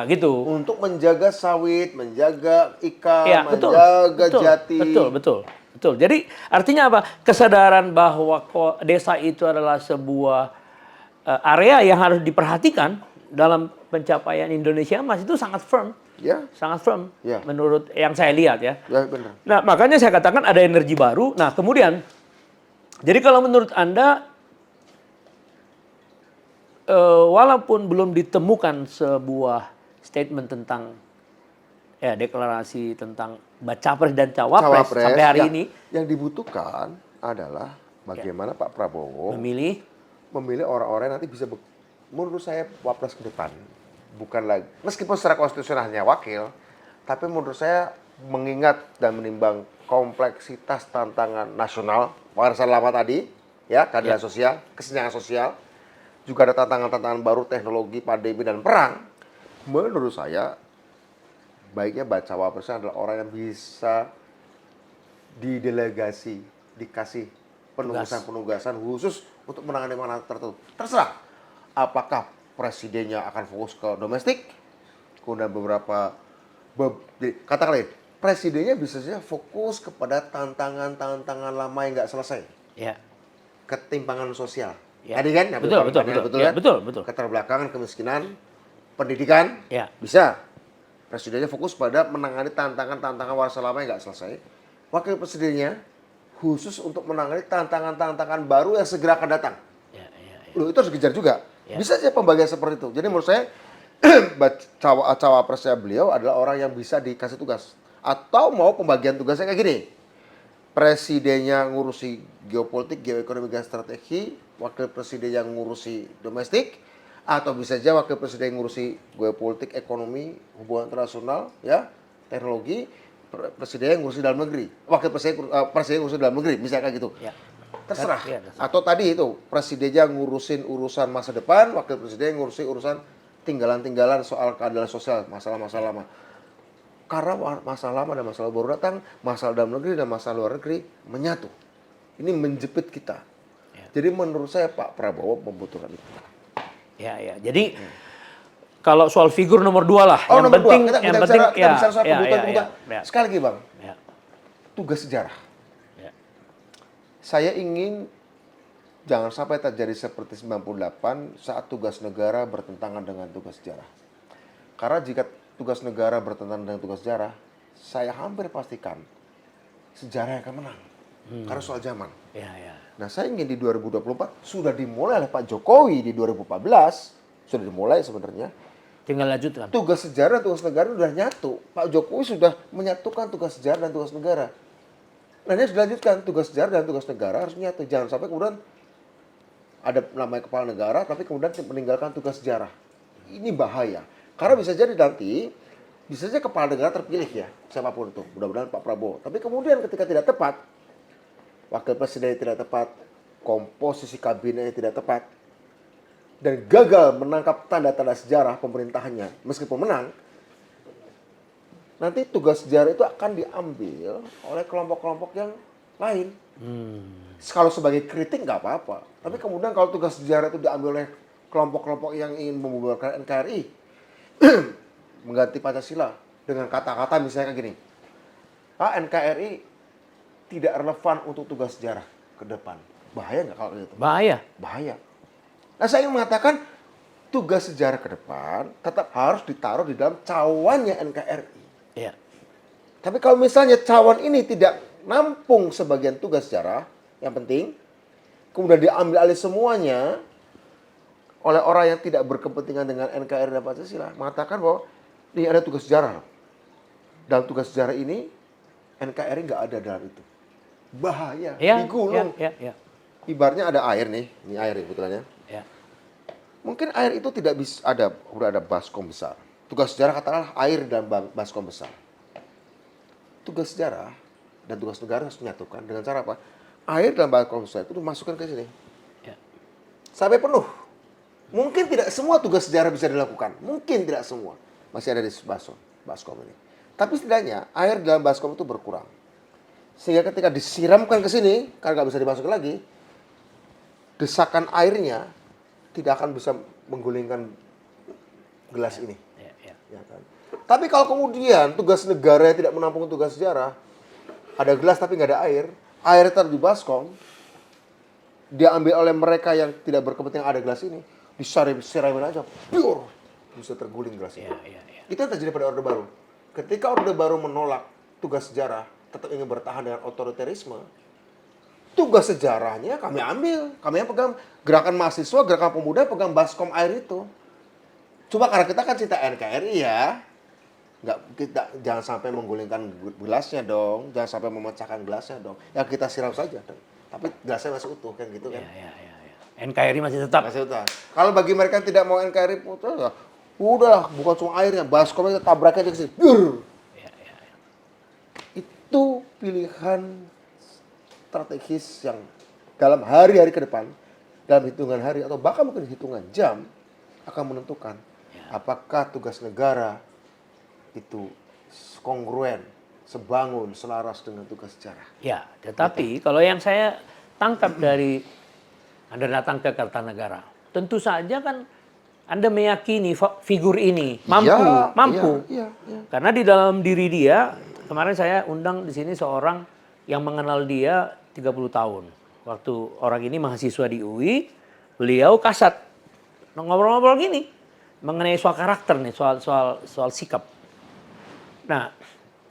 gitu. Untuk menjaga sawit, menjaga ikan, menjaga jati. Betul. Jadi artinya apa? Kesadaran bahwa desa itu adalah sebuah area yang harus diperhatikan dalam pencapaian Indonesia Emas itu sangat firm. Sangat firm menurut yang saya lihat ya. Benar. Nah, makanya saya katakan ada energi baru. Nah, kemudian jadi kalau menurut Anda walaupun belum ditemukan sebuah statement tentang deklarasi tentang Capres dan Cawapres sampai hari ini, yang dibutuhkan adalah bagaimana Pak Prabowo memilih orang-orang yang nanti bisa menurut saya wapres ke depan. Bukan lagi meskipun secara konstitusional hanya wakil, tapi menurut saya mengingat dan menimbang kompleksitas tantangan nasional warisan lama tadi, keadilan sosial, kesenjangan sosial, juga ada tantangan-tantangan baru teknologi, pandemi dan perang. Menurut saya baiknya baca wapresnya adalah orang yang bisa didelegasi, dikasih penugasan khusus untuk menangani mana tertentu. Terserah apakah presidennya akan fokus ke domestik, kemudian katakanlah presidennya bisa saja fokus kepada tantangan-tantangan lama yang nggak selesai. Ketimpangan sosial. Tadi kan? Betul. Keterbelakangan, kemiskinan, pendidikan, bisa. Presidennya fokus pada menangani tantangan-tantangan warisan lama yang nggak selesai. Wakil presidennya khusus untuk menangani tantangan-tantangan baru yang segera akan datang. Loh, itu harus dikejar juga. Bisa saja pembagian seperti itu. Jadi menurut saya cawapresnya beliau adalah orang yang bisa dikasih tugas. Atau mau pembagian tugasnya kayak gini. Presidennya ngurusi geopolitik, geoekonomi, dan strategi, wakil presiden yang ngurusi domestik, atau bisa saja wakil presiden yang ngurusi geopolitik, ekonomi, hubungan internasional, teknologi, presiden yang ngurusi dalam negeri, wakil presiden ngurusi dalam negeri, misalnya kayak gitu. Terserah. Atau tadi itu, presidennya ngurusin urusan masa depan, wakil presiden ngurusi urusan tinggalan-tinggalan soal keadilan sosial, masalah-masalah lama. Karena masalah lama dan masalah baru datang, masalah dalam negeri dan masalah luar negeri menyatu. Ini menjepit kita. Jadi menurut saya Pak Prabowo membutuhkan itu. Jadi kalau soal figur nomor 2 lah. Yang penting, kita bicara soal kebutuhan. Sekali lagi Bang, tugas sejarah. Saya ingin jangan sampai terjadi seperti 98 saat tugas negara bertentangan dengan tugas sejarah. Karena jika tugas negara bertentangan dengan tugas sejarah, saya hampir pastikan sejarah yang akan menang. Karena soal zaman. Ya, ya. Nah, saya ingin di 2024 sudah dimulai oleh Pak Jokowi di 2014, sudah dimulai sebenarnya. Tinggal lanjutkan. Tugas sejarah, tugas negara sudah nyatu. Pak Jokowi sudah menyatukan tugas sejarah dan tugas negara. Nah, ini harus dilanjutkan. Tugas sejarah dan tugas negara harus nyatu. Jangan sampai kemudian ada namanya kepala negara, tapi kemudian meninggalkan tugas sejarah. Ini bahaya. Karena bisa jadi nanti, bisa saja kepala negara terpilih ya, siapapun itu. Mudah-mudahan Pak Prabowo. Tapi kemudian ketika tidak tepat, wakil presiden tidak tepat, komposisi kabinetnya tidak tepat, dan gagal menangkap tanda-tanda sejarah pemerintahannya meskipun menang, nanti tugas sejarah itu akan diambil oleh kelompok-kelompok yang lain. Kalau sebagai kritik nggak apa-apa, tapi kemudian kalau tugas sejarah itu diambil oleh kelompok-kelompok yang ingin membubarkan NKRI, mengganti Pancasila dengan kata-kata misalnya kayak gini, NKRI tidak relevan untuk tugas sejarah ke depan. Bahaya nggak kalau gitu? Bahaya. Bahaya. Nah, saya ingin mengatakan tugas sejarah ke depan tetap harus ditaruh di dalam cawannya NKRI. Iya. Tapi kalau misalnya cawan ini tidak nampung sebagian tugas sejarah yang penting, kemudian diambil alih semuanya oleh orang yang tidak berkepentingan dengan NKRI dan Pancasila, mengatakan bahwa ini ada tugas sejarah. Dalam tugas sejarah ini, NKRI nggak ada dalam itu. Bahaya, Ya, digulung. ya. Ibaratnya ada air nih, ini air ya kebetulannya. Ya. Mungkin air itu tidak bisa udah ada baskom besar. Tugas sejarah katakanlah air dan baskom besar. Tugas sejarah dan tugas negara harus menyatukan dengan cara apa? Air dan baskom besar itu dimasukkan ke sini. Ya. Sampai penuh. Mungkin tidak semua tugas sejarah bisa dilakukan. Mungkin tidak semua. Masih ada di baskom ini. Tapi setidaknya air dalam baskom itu berkurang. Sehingga ketika disiramkan ke sini, karena nggak bisa dimasukin lagi, desakan airnya tidak akan bisa menggulingkan gelas ini. Ya. Ya kan? Tapi kalau kemudian tugas negara yang tidak menampung tugas sejarah, ada gelas tapi nggak ada air taruh di baskom, diambil oleh mereka yang tidak berkepentingan ada gelas ini, disiramin aja, pure, bisa terguling gelas ini. Ya. Itu yang terjadi pada Orde Baru. Ketika Orde Baru menolak tugas sejarah, tetap ingin bertahan dengan otoriterisme, tugas sejarahnya kami ambil. Kami yang pegang gerakan mahasiswa, gerakan pemuda pegang baskom air itu. Coba karena kita kan cinta NKRI ya, jangan sampai menggulingkan gelasnya dong, jangan sampai memecahkan gelasnya dong. Ya kita siram saja, tapi gelasnya masih utuh kan gitu kan. Ya. NKRI masih tetap. Masih utuh. Kalau bagi mereka yang tidak mau NKRI putus, ya udahlah, bukan cuma airnya, baskomnya kita tabraknya di sini. Ya. Itu pilihan strategis yang dalam hari-hari ke depan, dalam hitungan hari atau bahkan mungkin hitungan jam akan menentukan apakah tugas negara itu kongruen, sebangun, selaras dengan tugas sejarah. Ya, tetapi kalau yang saya tangkap dari Anda datang ke Kertanegara, tentu saja kan Anda meyakini figur ini mampu. Iya. Karena di dalam diri dia, kemarin saya undang di sini seorang yang mengenal dia 30 tahun. Waktu orang ini mahasiswa di UI, beliau kasat ngobrol-ngobrol gini mengenai soal karakter nih, soal sikap. Nah,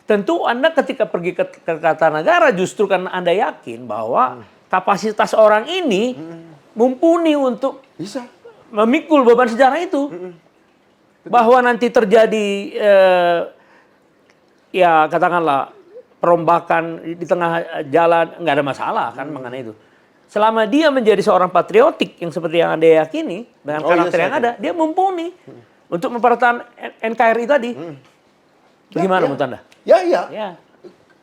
tentu Anda ketika pergi ke Kertanegara justru karena Anda yakin bahwa kapasitas orang ini mumpuni untuk Bisa. memikul beban sejarah itu. Bahwa nanti terjadi ya katakanlah perombakan di tengah jalan, nggak ada masalah kan mengenai itu. Selama dia menjadi seorang patriotik yang seperti yang Anda yakini dengan karakter yang ada, dia mumpuni untuk mempertahankan NKRI tadi. Bagaimana menurut Anda? Ya.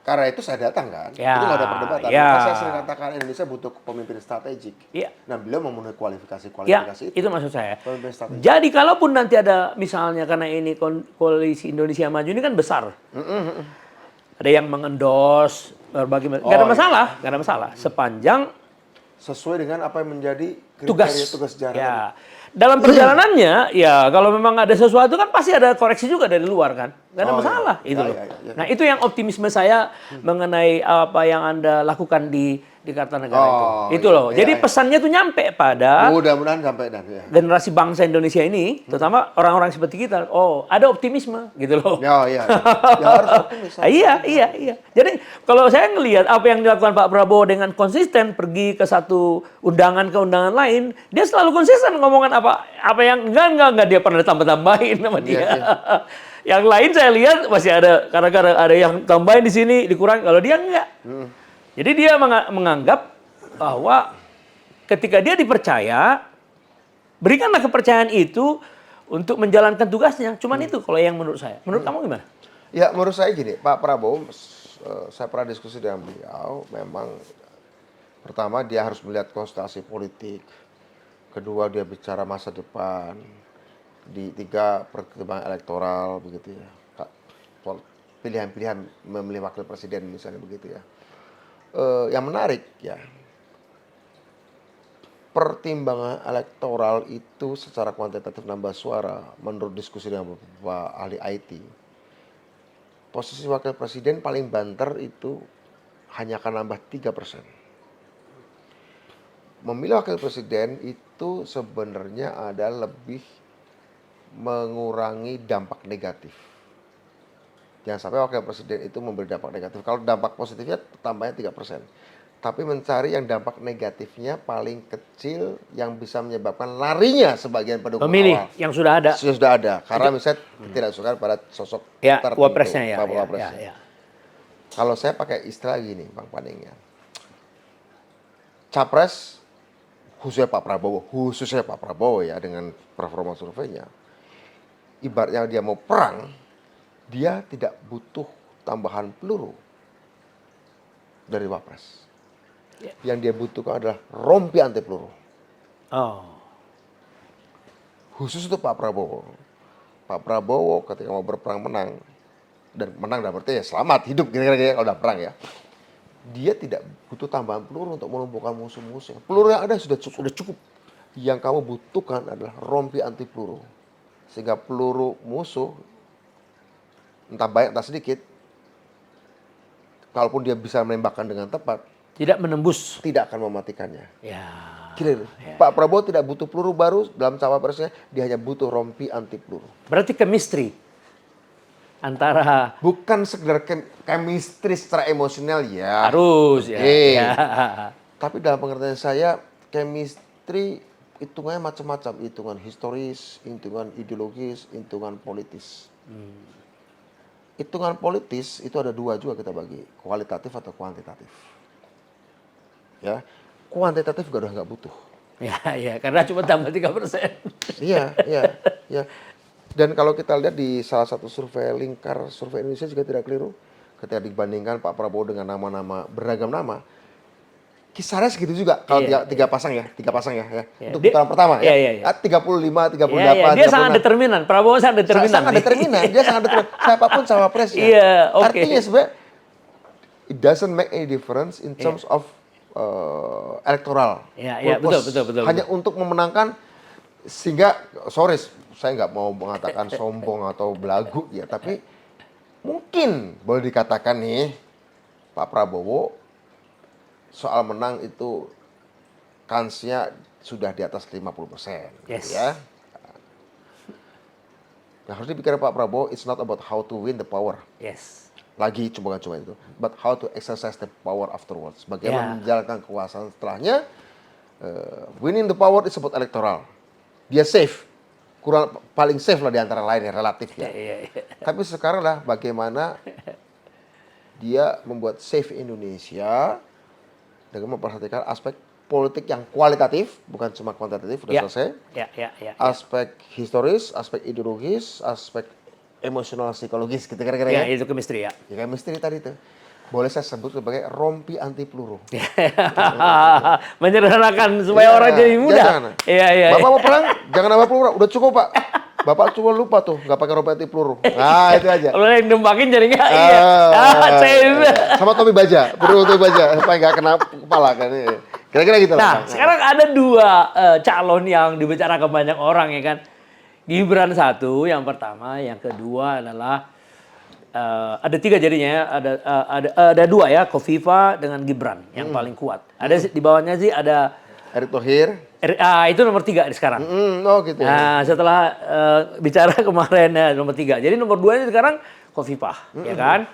Karena itu saya datang kan. Ya, Itu nggak ada perdebatan. ya. Maka saya sering katakan Indonesia butuh pemimpin strategik. Ya. Nah, beliau memenuhi kualifikasi Ya, itu. itu maksud saya. Pemimpin strategik. Jadi kalaupun nanti ada misalnya karena ini koalisi Indonesia Maju ini kan besar. Ada yang mengendos berbagai nggak ada masalah, nggak ada masalah. Sepanjang Sesuai dengan apa yang menjadi tugas kriteria tugas sejarah. ya. Dalam perjalanannya ya kalau memang ada sesuatu kan pasti ada koreksi juga dari luar kan. Nggak ada masalah itu loh. Ya. Nah, itu yang optimisme saya mengenai apa yang Anda lakukan di di Kartanegara Oh, itu. Itu loh. iya, Jadi iya. pesannya tuh nyampe pada Mudah-mudahan sampai dan ya. generasi bangsa Indonesia ini, terutama orang-orang seperti kita. Oh, ada optimisme gitu loh. Ya, iya. Ya harus optimis. Iya. Jadi kalau saya ngelihat apa yang dilakukan Pak Prabowo dengan konsisten pergi ke satu undangan ke undangan lain, dia selalu konsisten ngomongan apa yang enggak dia pernah tambah-tambahin sama dia. Iya. Yang lain saya lihat masih ada kadang-kadang ada yang tambahin di sini dikurang, kalau dia enggak. Jadi dia menganggap bahwa ketika dia dipercaya, berikanlah kepercayaan itu untuk menjalankan tugasnya. Cuman itu kalau yang menurut saya. Menurut kamu gimana? Ya, menurut saya gini, Pak Prabowo, saya pernah diskusi dengan beliau, memang pertama dia harus melihat konstelasi politik, kedua dia bicara masa depan, di tiga perkembangan elektoral begitu ya, pilihan-pilihan memilih wakil presiden misalnya begitu ya. Yang menarik ya, pertimbangan elektoral itu secara kuantitatif nambah suara menurut diskusi dengan beberapa ahli IT. Posisi wakil presiden paling banter itu hanya akan nambah 3%. Memilih wakil presiden itu sebenarnya ada lebih mengurangi dampak negatif. Jangan sampai wakil presiden itu memberi dampak negatif. Kalau dampak positifnya tambahnya 3%. Tapi mencari yang dampak negatifnya paling kecil yang bisa menyebabkan larinya sebagian pendukung Pemilih awal. yang sudah ada. Sudah ada. Karena misalnya tidak suka pada sosok Ya, tertentu. wapresnya ya. Wapresnya. Kalau saya pakai istilah gini, Bang Paning ya. Capres, khususnya Pak Prabowo ya dengan performa surveinya. Ibaratnya dia mau perang, dia tidak butuh tambahan peluru dari Wapres. Yang dia butuhkan adalah rompi anti peluru. Oh. Khusus untuk Pak Prabowo. Pak Prabowo ketika mau berperang menang, dan menang dalam arti ya selamat, hidup kira-kira kalau udah perang ya. Dia tidak butuh tambahan peluru untuk melumpuhkan musuh-musuhnya. Peluru yang ada sudah cukup. Yang kamu butuhkan adalah rompi anti peluru. Sehingga peluru musuh, entah banyak entah sedikit, kalaupun dia bisa menembakkan dengan tepat, Tidak menembus. tidak akan mematikannya. Ya. Clear. Pak Prabowo tidak butuh peluru baru dalam cawapresnya, dia hanya butuh rompi anti peluru. Berarti chemistry antara Bukan sekedar chemistry secara emosional ya. harus ya. Oke. Ya. Tapi dalam pengertian saya, chemistry hitungannya macam-macam. Hitungan historis, hitungan ideologis, hitungan politis. Hitungan politis itu ada dua juga kita bagi. Kualitatif atau kuantitatif. Ya, kuantitatif juga udah nggak butuh. Ya, karena cuma tambah 3%. Iya. Dan kalau kita lihat di salah satu survei Lingkar, survei Indonesia juga tidak keliru. Ketika dibandingkan Pak Prabowo dengan nama-nama, beragam nama, kisarannya segitu juga. Kalau tiga pasang ya. Untuk putaran pertama ya. 35, 38, Dia sangat determinan. Prabowo sangat determinan. Dia sangat determinan. Siapapun cawapresnya. Iya, oke. Artinya sebenarnya it doesn't make any difference in terms of elektoral. Iya, betul. Hanya untuk memenangkan, sehingga sorry saya nggak mau mengatakan sombong atau belagu ya, tapi mungkin boleh dikatakan nih Pak Prabowo soal menang itu kansnya sudah di atas 50%. Yes. Ya. Nah, harus dipikirkan Pak Prabowo, it's not about how to win the power. Yes. Lagi cuma itu, but how to exercise the power afterwards. Bagaimana menjalankan kekuasaan setelahnya. Winning the power is about electoral. Dia safe, paling safe lah di antara lain ya, relatif ya. Tapi sekarang lah bagaimana dia membuat safe Indonesia dengan memperhatikan aspek politik yang kualitatif, bukan cuma kuantitatif, sudah selesai. Aspek historis, aspek ideologis, aspek emosional psikologis gitu kira-kira ya. Itu chemistry ya. Ya chemistry tadi tuh. Boleh saya sebut sebagai rompi anti peluru. Menyederhanakan supaya orang jadi mudah. Iya. Bapak mau perang, jangan nambah peluru, udah cukup Pak. Bapak cuma lupa tuh, nggak pakai rompi anti peluru. Nah itu aja. Kalau yang nembakin jadi nggak iya. Sama Tommy Baja, peluru Tommy Baja, supaya nggak kena kepala kan. Kira-kira gitu lah. Nah, sekarang ada dua calon yang dibicarakan banyak orang ya kan. Gibran satu, yang pertama, yang kedua adalah ada 3 jadinya ya. Ada 2 ya, Kofifa dengan Gibran yang paling kuat. Ada di bawahnya sih ada Erick Thohir. itu nomor 3 sekarang. Oh gitu ya. Nah, setelah bicara kemarin ya nomor 3. Jadi nomor 2 ini sekarang Kofifah, ya kan?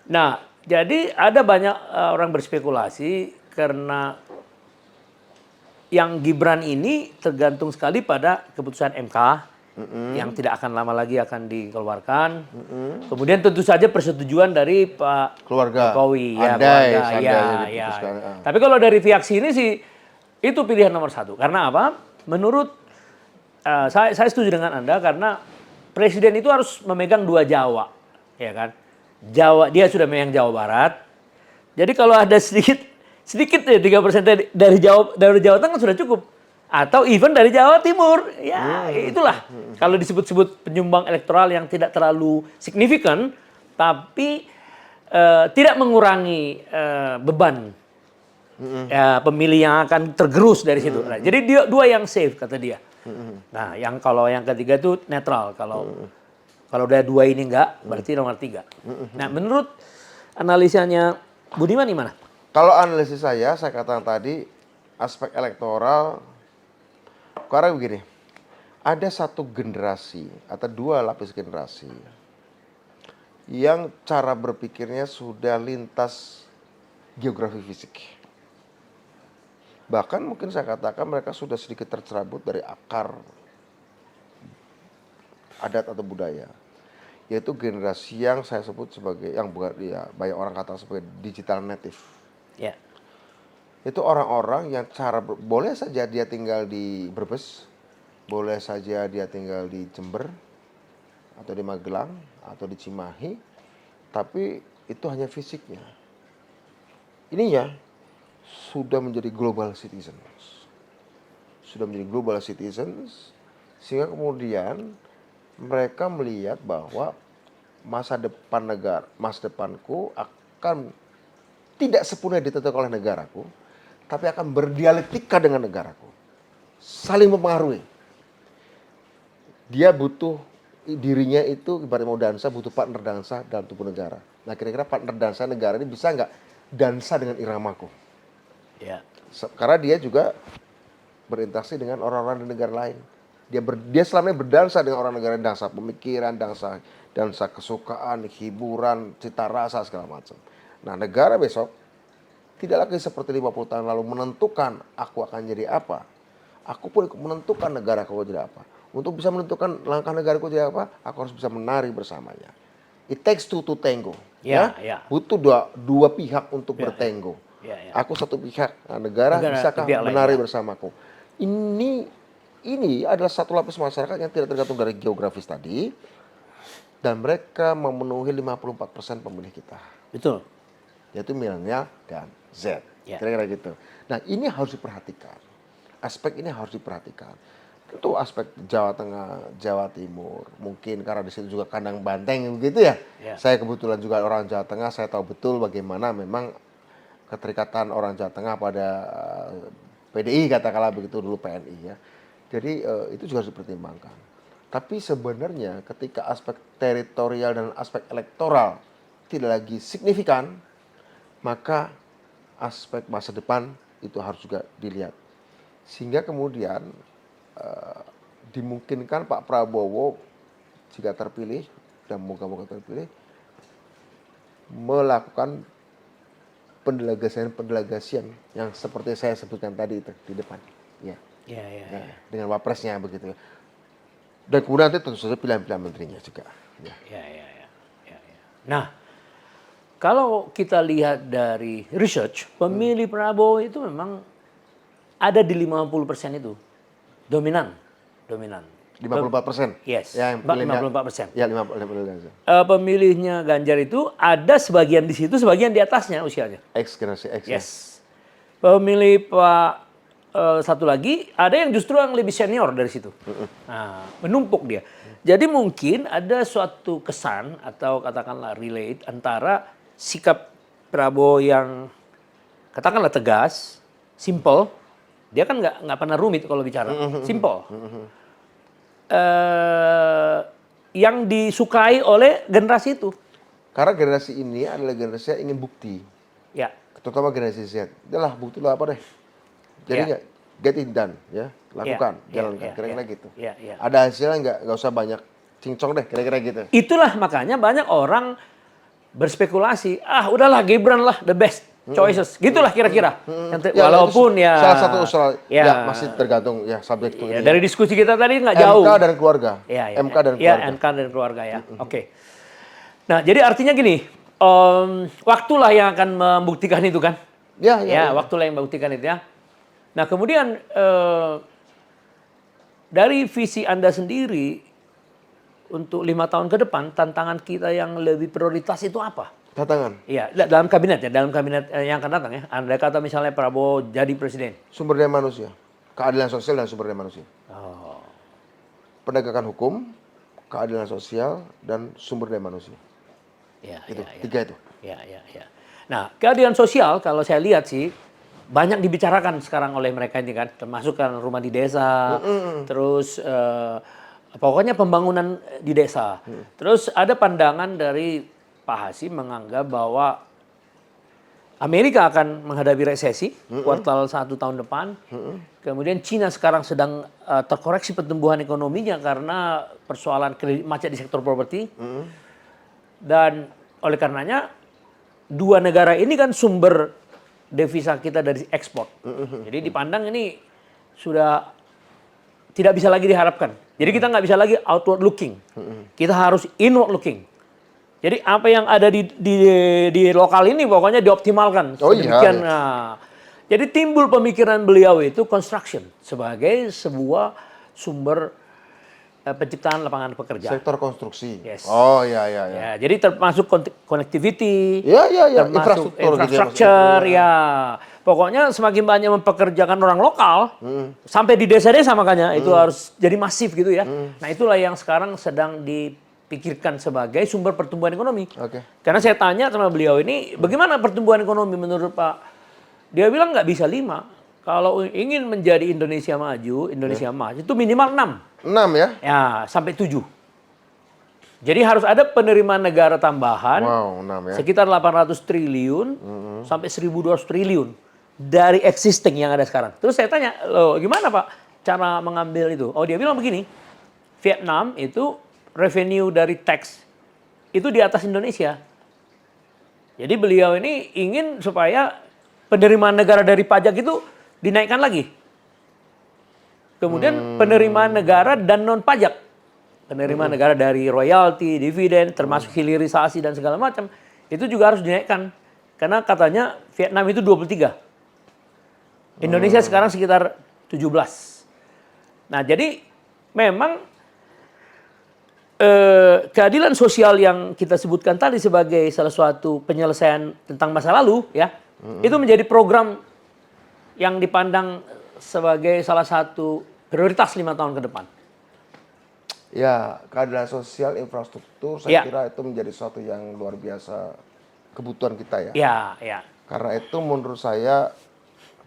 Nah, jadi ada banyak orang berspekulasi karena yang Gibran ini tergantung sekali pada keputusan MK yang tidak akan lama lagi akan dikeluarkan. Kemudian tentu saja persetujuan dari Pak Keluarga. Jokowi, ya, Andai, keluarga, andai ya, diputuskan. ya. Tapi kalau dari pihak sini sih itu pilihan nomor 1. Karena apa? Menurut saya setuju dengan Anda karena presiden itu harus memegang 2 Jawa, ya kan? Jawa dia sudah memegang Jawa Barat. Jadi kalau ada sedikit ya 3% dari Jawa Tengah sudah cukup. Atau even dari Jawa Timur. Ya, itulah. Kalau disebut-sebut penyumbang elektoral yang tidak terlalu signifikan tapi tidak mengurangi beban pemilih yang akan tergerus dari situ. Nah, jadi 2 yang safe kata dia. Nah, kalau yang ketiga itu netral. Kalau udah 2 ini enggak, berarti nomor 3. Nah, menurut analisanya Budiman gimana? Kalau analisis saya katakan tadi aspek elektoral karena begini, ada satu generasi atau 2 lapis generasi yang cara berpikirnya sudah lintas geografi fisik. Bahkan mungkin saya katakan mereka sudah sedikit tercerabut dari akar adat atau budaya. Yaitu generasi yang saya sebut sebagai, yang bukan ya, banyak orang kata sebagai digital native. Ya. Itu orang-orang yang boleh saja dia tinggal di Brebes, boleh saja dia tinggal di Jember, atau di Magelang, atau di Cimahi, tapi itu hanya fisiknya. Ininya sudah menjadi global citizens. Sudah menjadi global citizens, sehingga kemudian mereka melihat bahwa masa depanku akan tidak sepenuhnya ditentukan oleh negaraku, tapi akan berdialektika dengan negaraku. Saling mempengaruhi. Dia butuh dirinya itu, ibarat mau dansa, butuh partner dansa dalam tubuh negara. Nah, kira-kira partner dansa negara ini bisa nggak dansa dengan iramaku? Ya. Karena dia juga berinteraksi dengan orang-orang di negara lain. Dia selama ini berdansa dengan orang negara, dansa pemikiran, dansa kesukaan, hiburan, cita rasa segala macam. Nah, negara besok tidak lagi seperti 50 tahun lalu menentukan aku akan jadi apa. Aku pun ikut menentukan negara aku jadi apa. Untuk bisa menentukan langkah negaraku jadi apa, aku harus bisa menari bersamanya. It takes two to tango. Ya. Butuh dua pihak untuk bertenggo. Ya. Aku satu pihak, negara bisakah menari bersamaku? Ini adalah satu lapis masyarakat yang tidak tergantung dari geografis tadi, dan mereka memenuhi 54% pemilih kita. Betul. Yaitu milenial dan Z. Ya. Kira-kira gitu. Nah, ini harus diperhatikan. Aspek ini harus diperhatikan. Tentu aspek Jawa Tengah, Jawa Timur, mungkin karena di situ juga kandang banteng begitu ya. Saya kebetulan juga orang Jawa Tengah, saya tahu betul bagaimana memang keterikatan orang Jawa Tengah pada PDI katakanlah begitu, dulu PNI ya. Jadi itu juga harus dipertimbangkan. Tapi sebenarnya ketika aspek teritorial dan aspek elektoral tidak lagi signifikan, maka aspek masa depan itu harus juga dilihat. Sehingga kemudian dimungkinkan Pak Prabowo jika terpilih, dan moga-moga terpilih, melakukan pendelegasian yang seperti saya sebutkan tadi itu di depan. Ya. Dengan wapresnya begitu. Dan kemudian nanti tentu saja pilihan-pilihan menterinya juga. Ya. Nah, kalau kita lihat dari research, pemilih Prabowo itu memang ada di 50% itu. Dominan. 54%? Yes, ya, 54%. Ya, 54%. Pemilihnya Ganjar itu ada sebagian di situ, sebagian di atasnya usianya. Generasi X. Yes. Pemilih Pak satu lagi, ada yang justru yang lebih senior dari situ. Nah, menumpuk dia. Jadi mungkin ada suatu kesan atau katakanlah relate antara sikap Prabowo yang katakanlah tegas, simple. Dia kan nggak pernah rumit kalau bicara, simple. yang disukai oleh generasi itu. Karena generasi ini adalah generasi yang ingin bukti. Ya, Terutama generasi Z. Udahlah bukti lo apa deh. Jadi Ya. nggak get it done ya. Lakukan, Ya, jalankan. ya, Kira-kira ya. gitu. Ya, ya. Ada hasilnya nggak usah banyak cincong deh. Kira-kira gitu. Itulah makanya banyak orang berspekulasi, udahlah Gibran lah the best choices. Gitulah kira-kira. Ya, Walaupun itu ya salah satu usul ya, ya masih tergantung ya subjek to ya, ini dari ya. diskusi kita tadi nggak jauh. MK dan keluarga. Ya, MK dan ya, keluarga. MK dan keluarga ya. Oke. Nah, jadi artinya gini, waktulah yang akan membuktikan itu kan. Ya, Ya, waktulah yang membuktikan itu ya. Nah, kemudian dari visi Anda sendiri untuk 5 tahun ke depan, tantangan kita yang lebih prioritas itu apa? Tantangan. Iya, dalam kabinet ya, dalam kabinet yang akan datang ya. Andai kata misalnya Prabowo jadi presiden. Sumber daya manusia, keadilan sosial dan sumber daya manusia. Oh, Penegakan hukum, keadilan sosial dan sumber daya manusia. ya, Itu, ya, ya. tiga itu. Ya, ya, ya. Nah, keadilan sosial kalau saya lihat sih banyak dibicarakan sekarang oleh mereka ini kan, termasuk kan rumah di desa, terus pokoknya pembangunan di desa. Terus ada pandangan dari Pak Hasim menganggap bahwa Amerika akan menghadapi resesi kuartal 1 tahun depan. Kemudian Cina sekarang sedang terkoreksi pertumbuhan ekonominya karena persoalan kredit macet di sektor properti. Dan oleh karenanya dua negara ini kan sumber devisa kita dari ekspor. Jadi dipandang ini sudah tidak bisa lagi diharapkan. Jadi kita nggak bisa lagi outward looking. Kita harus inward looking. Jadi apa yang ada di lokal ini pokoknya dioptimalkan. Oh iya, sedemikian. iya. Nah, jadi timbul pemikiran beliau itu construction sebagai sebuah sumber penciptaan lapangan pekerjaan. Sektor konstruksi. Yes. Oh ya ya ya. Ya, jadi termasuk connectivity, Ya ya ya. termasuk Infrastruktur gitu ya, infrastructure, maksudnya. ya. Pokoknya semakin banyak mempekerjakan orang lokal, sampai di desa-desa makanya itu harus jadi masif gitu ya. Nah itulah yang sekarang sedang dipikirkan sebagai sumber pertumbuhan ekonomi. Oke. Karena saya tanya sama beliau ini, bagaimana pertumbuhan ekonomi menurut Pak? Dia bilang nggak bisa 5. Kalau ingin menjadi Indonesia maju, Indonesia emas, itu minimal 6. 6 ya. Ya, sampai 7. Jadi harus ada penerimaan negara tambahan Wow, 6 ya. sekitar 800 triliun sampai 1.200 triliun dari existing yang ada sekarang. Terus saya tanya, loh gimana Pak cara mengambil itu? Oh dia bilang begini, Vietnam itu revenue dari tax itu di atas Indonesia. Jadi beliau ini ingin supaya penerimaan negara dari pajak itu dinaikkan lagi. Kemudian penerimaan negara dan non pajak. Penerimaan negara dari royalti, dividen, termasuk hilirisasi dan segala macam. Itu juga harus dinaikkan. Karena katanya Vietnam itu 23. Indonesia sekarang sekitar 17. Nah jadi memang keadilan sosial yang kita sebutkan tadi sebagai salah suatu penyelesaian tentang masa lalu ya. Itu menjadi program yang dipandang sebagai salah satu prioritas 5 tahun ke depan. Ya, keadilan sosial, infrastruktur, saya kira itu menjadi sesuatu yang luar biasa kebutuhan kita ya. Ya, ya. Karena itu menurut saya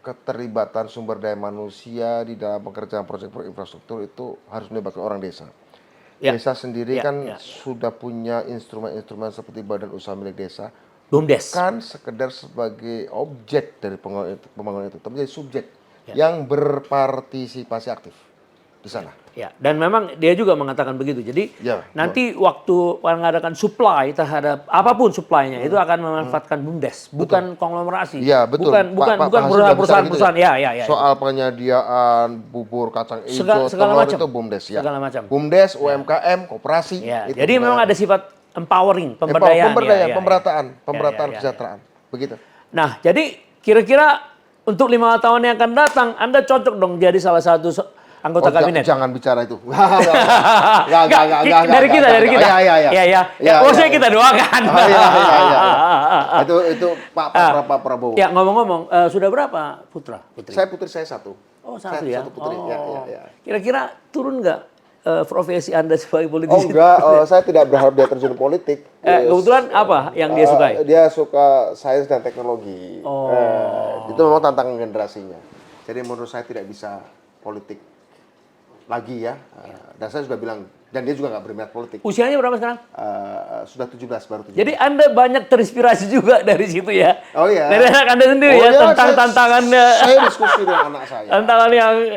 keterlibatan sumber daya manusia di dalam pekerjaan proyek-proyek infrastruktur itu harus melibatkan orang desa. Ya. Desa sendiri Ya, kan ya. sudah punya instrumen-instrumen seperti badan usaha milik desa. BUMDes. Bukan sekedar sebagai objek dari pembangunan itu, tapi menjadi subjek yang berpartisipasi aktif di sana. Ya, dan memang dia juga mengatakan begitu. Jadi nanti waktu mengadakan supply terhadap apapun supply-nya itu akan memanfaatkan BUMDes, bukan konglomerasi. Iya, betul. Bukan perusahaan-perusahaan. Ya. Soal penyediaan bubur kacang hijau, segala telur macam. itu BUMDes ya. Segala macam. BUMDes, UMKM, koperasi. Ya, itu jadi memang ada sifat empowering, pemberdayaan. Pemberataan kesejahteraan. Begitu. Nah, jadi kira-kira untuk 5 tahun yang akan datang, Anda cocok dong jadi salah satu anggota kabinet. Jangan bicara itu. Dari kita. Ya, maksudnya kita doakan. Itu Pak Prabowo. Ya, ngomong-ngomong, sudah berapa putra? Putri? Putri saya 1. Oh, 1 ya. Satu putri. Ya. Kira-kira turun nggak profesi Anda sebagai politisi? Oh enggak, saya tidak berharap dia terjun politik. Kebetulan apa yang dia sukai? Dia suka sains dan teknologi. Oh. Itu memang tantangan generasinya. Jadi menurut saya tidak bisa politik lagi ya. Dan saya sudah bilang Dan dia juga nggak berminat politik. Usianya berapa sekarang? Sudah 17, baru 17. Jadi Anda banyak terinspirasi juga dari situ ya? Oh iya. Dari anak Anda sendiri ya, tentang tantangan saya diskusi dengan anak saya. tantangan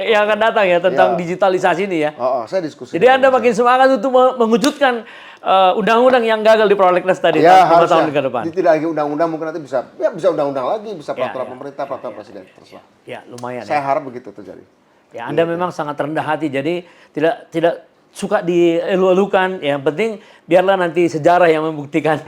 yang akan datang ya, tentang digitalisasi ini ya. Saya diskusi. Jadi Anda makin semangat untuk mewujudkan undang-undang yang gagal di prolegnas tadi Ya, 5 tahun ke depan. Tidak lagi undang-undang, mungkin nanti bisa undang-undang lagi, bisa peraturan pemerintah, peraturan presiden, terserah. Ya, lumayan Saya ya. harap begitu terjadi. Ya, Anda memang sangat rendah hati, jadi tidak suka dielu-elukan. Yang penting biarlah nanti sejarah yang membuktikan.